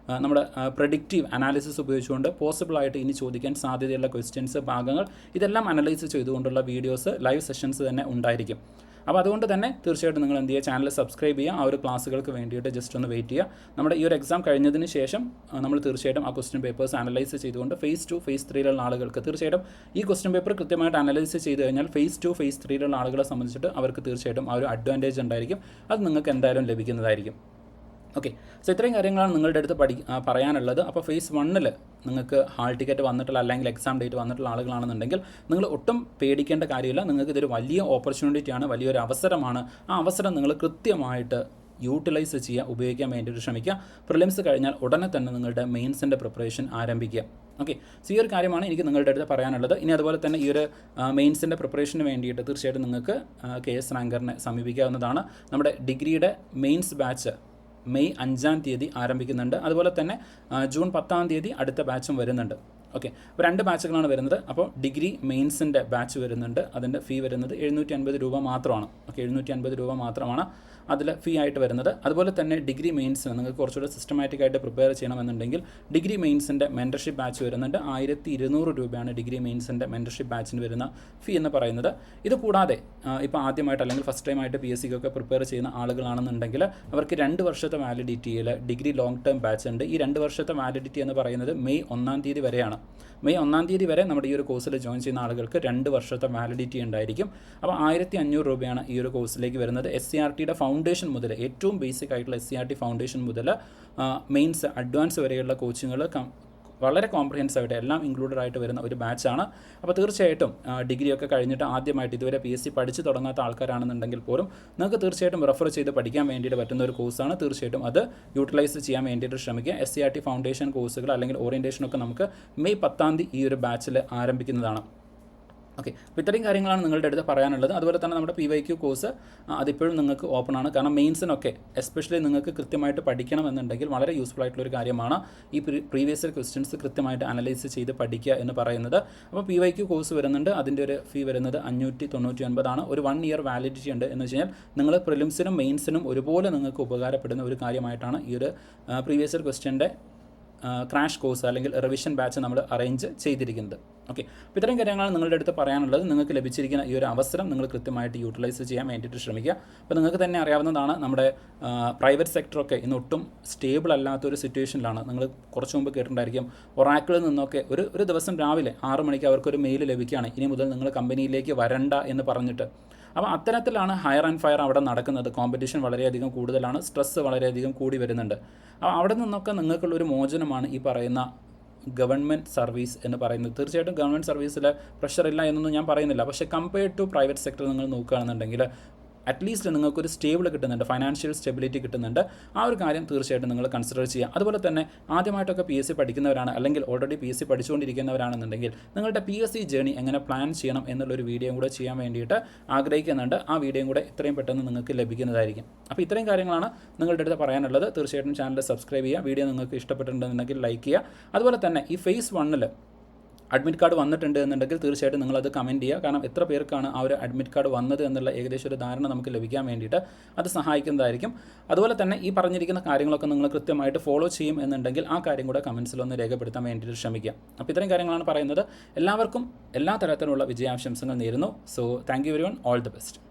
നമ്മുടെ പ്രഡിക്റ്റീവ് അനാലിസിസ് ഉപയോഗിച്ചുകൊണ്ട് പോസിബിളായിട്ട് ഇനി ചോദിക്കാൻ സാധ്യതയുള്ള ക്വസ്റ്റ്യൻസ് ഭാഗങ്ങൾ ഇതെല്ലാം അനലൈസ് ചെയ്തുകൊണ്ടുള്ള വീഡിയോസ് ലൈവ് സെഷൻസ് തന്നെ ഉണ്ടായിരിക്കും. അപ്പോൾ അതുകൊണ്ട് തന്നെ തീർച്ചയായിട്ടും നിങ്ങൾ എന്ത് ചെയ്യുക, ചാനൽ സബ്സ്ക്രൈബ് ചെയ്യുക. ആ ഒരു ക്ലാസ്സുകൾക്ക് വേണ്ടിയിട്ട് ജസ്റ്റ് ഒന്ന് വെയിറ്റ് ചെയ്യുക. നമ്മുടെ ഈ ഒരു എക്സാം കഴിഞ്ഞതിന് ശേഷം നമ്മൾ തീർച്ചയായിട്ടും ആ ക്വസ്റ്റ്യൻ പേപ്പേഴ്സ് അനലൈസ് ചെയ്തുകൊണ്ട് ഫേസ് 2 ഫേസ് 3ലുള്ള ആളുകൾക്ക് തീർച്ചയായിട്ടും ഈ ക്വസ്റ്റ്യൻ പേപ്പർ കൃത്യമായിട്ട് അനലൈസ് ചെയ്ത് കഴിഞ്ഞാൽ ഫേസ് 2 ഫേസ് 3ലുള്ള ആളുകളെ സംബന്ധിച്ചിട്ട് അവർക്ക് തീർച്ചയായിട്ടും ആ ഒരു അഡ്വാൻറ്റേജ് ഉണ്ടായിരിക്കും. അത് നിങ്ങൾക്ക് എന്തായാലും ലഭിക്കുന്നതായിരിക്കും. ഓക്കെ, സോ ഇത്രയും കാര്യങ്ങളാണ് നിങ്ങളുടെ അടുത്ത് പറയാനുള്ളത്. അപ്പോൾ ഫേസ് 1ൽ നിങ്ങൾക്ക് ഹാൾ ടിക്കറ്റ് വന്നിട്ടുള്ള അല്ലെങ്കിൽ എക്സാം ഡേറ്റ് വന്നിട്ടുള്ള ആളുകളാണെന്നുണ്ടെങ്കിൽ നിങ്ങൾ ഒട്ടും പേടിക്കേണ്ട കാര്യമില്ല. നിങ്ങൾക്ക് ഇതൊരു വലിയ ഓപ്പർച്യൂണിറ്റിയാണ്, വലിയൊരു അവസരമാണ്. ആ അവസരം നിങ്ങൾ കൃത്യമായിട്ട് യൂട്ടിലൈസ് ചെയ്യുക, ഉപയോഗിക്കാൻ വേണ്ടിയിട്ട് ശ്രമിക്കുക. പ്രിലിംസ് കഴിഞ്ഞാൽ ഉടനെ തന്നെ നിങ്ങളുടെ മെയിൻസിൻ്റെ പ്രിപ്പറേഷൻ ആരംഭിക്കുക. ഓക്കെ, സോ ഈ ഒരു കാര്യമാണ് എനിക്ക് നിങ്ങളുടെ അടുത്ത് പറയാനുള്ളത്. ഇനി അതുപോലെ തന്നെ ഈ ഒരു മെയിൻസിൻ്റെ പ്രിപ്പറേഷന് വേണ്ടിയിട്ട് തീർച്ചയായിട്ടും നിങ്ങൾക്ക് KS റാങ്കറിനെ സമീപിക്കാവുന്നതാണ്. നമ്മുടെ ഡിഗ്രിയുടെ മെയിൻസ് ബാച്ച് മെയ് 5-ാം തീയതി ആരംഭിക്കുന്നുണ്ട്. അതുപോലെ തന്നെ ജൂൺ 10-ാം തീയതി അടുത്ത ബാച്ചും വരുന്നുണ്ട്. ഓക്കെ, അപ്പോൾ 2 ബാച്ചുകളാണ് വരുന്നത്. അപ്പോൾ ഡിഗ്രി മെയിൻസിൻ്റെ ബാച്ച് വരുന്നുണ്ട്. അതിൻ്റെ ഫീ വരുന്നത് 750 രൂപ മാത്രമാണ്. ഓക്കെ, 750 രൂപ മാത്രമാണ് അതിൽ ഫീ ആയിട്ട് വരുന്നത്. അതുപോലെ തന്നെ ഡിഗ്രി മെയിൻസിന് നിങ്ങൾക്ക് കുറച്ചുകൂടെ സിസ്റ്റമാറ്റിക് ആയിട്ട് പ്രിപ്പയർ ചെയ്യണമെന്നുണ്ടെങ്കിൽ ഡിഗ്രി മെയിൻസിൻ്റെ മെൻറ്റർഷിപ്പ് ബാച്ച് വരുന്നുണ്ട്. 1200 രൂപയാണ് ഡിഗ്രി മെയിൻസിൻ്റെ മെൻറ്റർഷിപ്പ് ബാച്ചിന് വരുന്ന ഫീ എന്ന് പറയുന്നത്. ഇത് കൂടാതെ ഇപ്പോൾ ആദ്യമായിട്ട് അല്ലെങ്കിൽ ഫസ്റ്റ് ടൈമായിട്ട് PSCക്കൊക്കെ പ്രിപ്പയർ ചെയ്യുന്ന ആളുകളാണെന്നുണ്ടെങ്കിൽ അവർക്ക് 2 വർഷത്തെ വാലിഡിറ്റിയിൽ ഡിഗ്രി ലോങ് ടേം ബാച്ച് ഉണ്ട്. ഈ 2 വർഷത്തെ വാലിഡിറ്റി എന്ന് പറയുന്നത് മെയ് 1-ാം തീയതി വരെയാണ്. മെയ് 1-ാം തീയതി വരെ നമ്മുടെ ഈ ഒരു കോഴ്സിൽ ജോയിൻ ചെയ്യുന്ന ആളുകൾക്ക് 2 വർഷത്തെ വാലിഡിറ്റി ഉണ്ടായിരിക്കും. അപ്പോൾ 1500 രൂപയാണ് ഈ ഒരു കോഴ്സിലേക്ക് വരുന്നത്. SCRTയുടെ ഫൗണ്ടേഷൻ മുതൽ ഏറ്റവും ബേസിക് ആയിട്ടുള്ള SCRT ഫൗണ്ടേഷൻ മുതൽ മെയിൻസ് അഡ്വാൻസ് വരെയുള്ള കോച്ചിങ്ങുകൾ വളരെ കോംപ്രിഹെൻസീവ് ആയിട്ട് എല്ലാം ഇൻക്ലൂഡഡ് ആയിട്ട് വരുന്ന ഒരു ബാച്ചാണ്. അപ്പോൾ തീർച്ചയായിട്ടും ഡിഗ്രിയൊക്കെ കഴിഞ്ഞിട്ട് ആദ്യമായിട്ട് ഇതുവരെ PSC പഠിച്ചു തുടങ്ങാത്ത ആൾക്കാരാണെന്നുണ്ടെങ്കിൽ പോലും നിങ്ങൾക്ക് തീർച്ചയായിട്ടും റെഫർ ചെയ്ത് പഠിക്കാൻ വേണ്ടിയിട്ട് പറ്റുന്ന ഒരു കോഴ്സാണ്. തീർച്ചയായിട്ടും അത് യൂട്ടിലൈസ് ചെയ്യാൻ വേണ്ടിയിട്ട് ശ്രമിക്കുക. SCRT ഫൗണ്ടേഷൻ കോഴ്സുകൾ അല്ലെങ്കിൽ ഓറിയൻറ്റേഷനൊക്കെ നമുക്ക് മെയ് 10-ാം തീയതി ഈ ഒരു ബാച്ചിൽ ആരംഭിക്കുന്നതാണ്. ഓക്കെ, അപ്പോൾ ഇത്രയും കാര്യങ്ങളാണ് നിങ്ങളുടെ അടുത്ത് പറയാനുള്ളത്. അതുപോലെ തന്നെ നമ്മുടെ PYQ കോഴ്സ് അതിപ്പോഴും നിങ്ങൾക്ക് ഓപ്പൺ ആണ്. കാരണം മെയിൻസിനൊക്കെ എസ്പെഷ്യലി നിങ്ങൾക്ക് കൃത്യമായിട്ട് പഠിക്കണമെന്നുണ്ടെങ്കിൽ വളരെ യൂസ്ഫുൾ ആയിട്ടുള്ളൊരു കാര്യമാണ് ഈ പ്രീവിയസ് ക്വസ്റ്റ്യൻസ് കൃത്യമായിട്ട് അനലൈസ് ചെയ്ത് പഠിക്കുക എന്ന് പറയുന്നത്. അപ്പോൾ PYQ കോഴ്സ് വരുന്നുണ്ട്, അതിൻ്റെ ഒരു ഫീ വരുന്നത് 599 ആണ്. ഒരു 1 ഇയർ വാലിഡിറ്റി ഉണ്ട്. എന്ന് വെച്ച് കഴിഞ്ഞാൽ നിങ്ങൾ പ്രിലിംസിനും മെയിൻസിനും ഒരുപോലെ നിങ്ങൾക്ക് ഉപകാരപ്പെടുന്ന ഒരു കാര്യമായിട്ടാണ് ഈ ഒരു പ്രീവിയസ് ക്വസ്റ്റ്യൻ്റെ ക്രാഷ് കോഴ്സ് അല്ലെങ്കിൽ റിവിഷൻ ബാച്ച് നമ്മൾ അറേഞ്ച് ചെയ്തിരിക്കുന്നത്. ഓക്കെ, അപ്പോൾ ഇത്രയും കാര്യങ്ങളാണ് നിങ്ങളുടെ അടുത്ത് പറയാനുള്ളത്. നിങ്ങൾക്ക് ലഭിച്ചിരിക്കുന്ന ഈ ഒരു അവസരം നിങ്ങൾ കൃത്യമായിട്ട് യൂട്ടിലൈസ് ചെയ്യാൻ വേണ്ടിയിട്ട് ശ്രമിക്കുക. അപ്പോൾ നിങ്ങൾക്ക് തന്നെ അറിയാവുന്നതാണ്, നമ്മുടെ പ്രൈവറ്റ് സെക്ടറൊക്കെ ഇന്ന് ഒട്ടും സ്റ്റേബിൾ അല്ലാത്തൊരു സിറ്റുവേഷനിലാണ്. നിങ്ങൾ കുറച്ച് മുമ്പ് കേട്ടിട്ടുണ്ടായിരിക്കും, ഒറാക്കിളിൽ നിന്നൊക്കെ ഒരു ദിവസം രാവിലെ 6 മണിക്ക് അവർക്കൊരു മെയിൽ ലഭിക്കുകയാണ്, ഇനി മുതൽ നിങ്ങൾ കമ്പനിയിലേക്ക് വരണ്ട എന്ന് പറഞ്ഞിട്ട്. അപ്പോൾ അത്തരത്തിലാണ് ഹയർ ആൻഡ് ഫയർ അവിടെ നടക്കുന്നത്. കോമ്പറ്റീഷൻ വളരെയധികം കൂടുതലാണ്, സ്ട്രെസ്സ് വളരെയധികം കൂടി വരുന്നുണ്ട്. അപ്പോൾ അവിടെ നിന്നൊക്കെ നിങ്ങൾക്കുള്ളൊരു മോചനമാണ് ഈ പറയുന്ന ഗവൺമെൻറ് സർവീസ് എന്ന് പറയുന്നത്. തീർച്ചയായിട്ടും ഗവൺമെൻറ് സർവീസിൽ പ്രഷർ ഇല്ല എന്നൊന്നും ഞാൻ പറയുന്നില്ല. പക്ഷേ കമ്പയർഡ് ടു പ്രൈവറ്റ് സെക്ടർ നിങ്ങൾ നോക്കുകയാണെന്നുണ്ടെങ്കിൽ അറ്റ്ലീസ്റ്റ് നിങ്ങൾക്കൊരു സ്റ്റേബിൾ കിട്ടുന്നുണ്ട്, ഫൈനാൻഷ്യൽ സ്റ്റെബിലിറ്റി കിട്ടുന്നുണ്ട്. ആ ഒരു കാര്യം തീർച്ചയായിട്ടും നിങ്ങൾ കൺസിഡർ ചെയ്യുക. അതുപോലെ തന്നെ ആദ്യമായിട്ടൊക്കെ PSC പഠിക്കുന്നവരാണ്, അല്ലെങ്കിൽ ഓൾറെഡി PSC പഠിച്ചുകൊണ്ടിരിക്കുന്നവരാണെന്നുണ്ടെങ്കിൽ നിങ്ങളുടെ PSC ജേണി എങ്ങനെ പ്ലാൻ ചെയ്യണം എന്നുള്ളൊരു വീഡിയോയും കൂടെ ചെയ്യാൻ വേണ്ടിയിട്ട് ആഗ്രഹിക്കുന്നുണ്ട്. ആ വീഡിയോയും കൂടെ എത്രയും പെട്ടെന്ന് നിങ്ങൾക്ക് ലഭിക്കുന്നതായിരിക്കും. അപ്പോൾ ഇത്രയും കാര്യങ്ങളാണ് നിങ്ങളുടെ അടുത്ത് പറയാനുള്ളത്. തീർച്ചയായിട്ടും ചാനൽ സബ്സ്ക്രൈബ് ചെയ്യുക. വീഡിയോ നിങ്ങൾക്ക് ഇഷ്ടപ്പെട്ടിട്ടുണ്ടെന്നുണ്ടെങ്കിൽ ലൈക്ക് ചെയ്യുക. അതുപോലെ തന്നെ ഈ phase 1-ൽ അഡ്മിറ്റ് കാർഡ് വന്നിട്ടുണ്ട് എന്നുണ്ടെങ്കിൽ തീർച്ചയായിട്ടും നിങ്ങളത് കമൻറ്റ് ചെയ്യുക. കാരണം എത്ര പേർക്കാണ് ആ ഒരു അഡ്മിറ്റ് കാർഡ് വന്നത് എന്നുള്ള ഏകദേശം ഒരു ധാരണ നമുക്ക് ലഭിക്കാൻ വേണ്ടിയിട്ട് അത് സഹായിക്കുന്നതായിരിക്കും. അതുപോലെ തന്നെ ഈ പറഞ്ഞിരിക്കുന്ന കാര്യങ്ങളൊക്കെ നിങ്ങൾ കൃത്യമായിട്ട് ഫോളോ ചെയ്യും എന്നുണ്ടെങ്കിൽ ആ കാര്യം കൂടെ കമൻസിലൊന്ന് രേഖപ്പെടുത്താൻ വേണ്ടിയിട്ട് ശ്രമിക്കുക. അപ്പോൾ ഇത്രയും കാര്യങ്ങളാണ് പറയുന്നത്. എല്ലാവർക്കും എല്ലാ തരത്തിലുള്ള വിജയാശംസകൾ നേരുന്നു. So thank you everyone, all the best.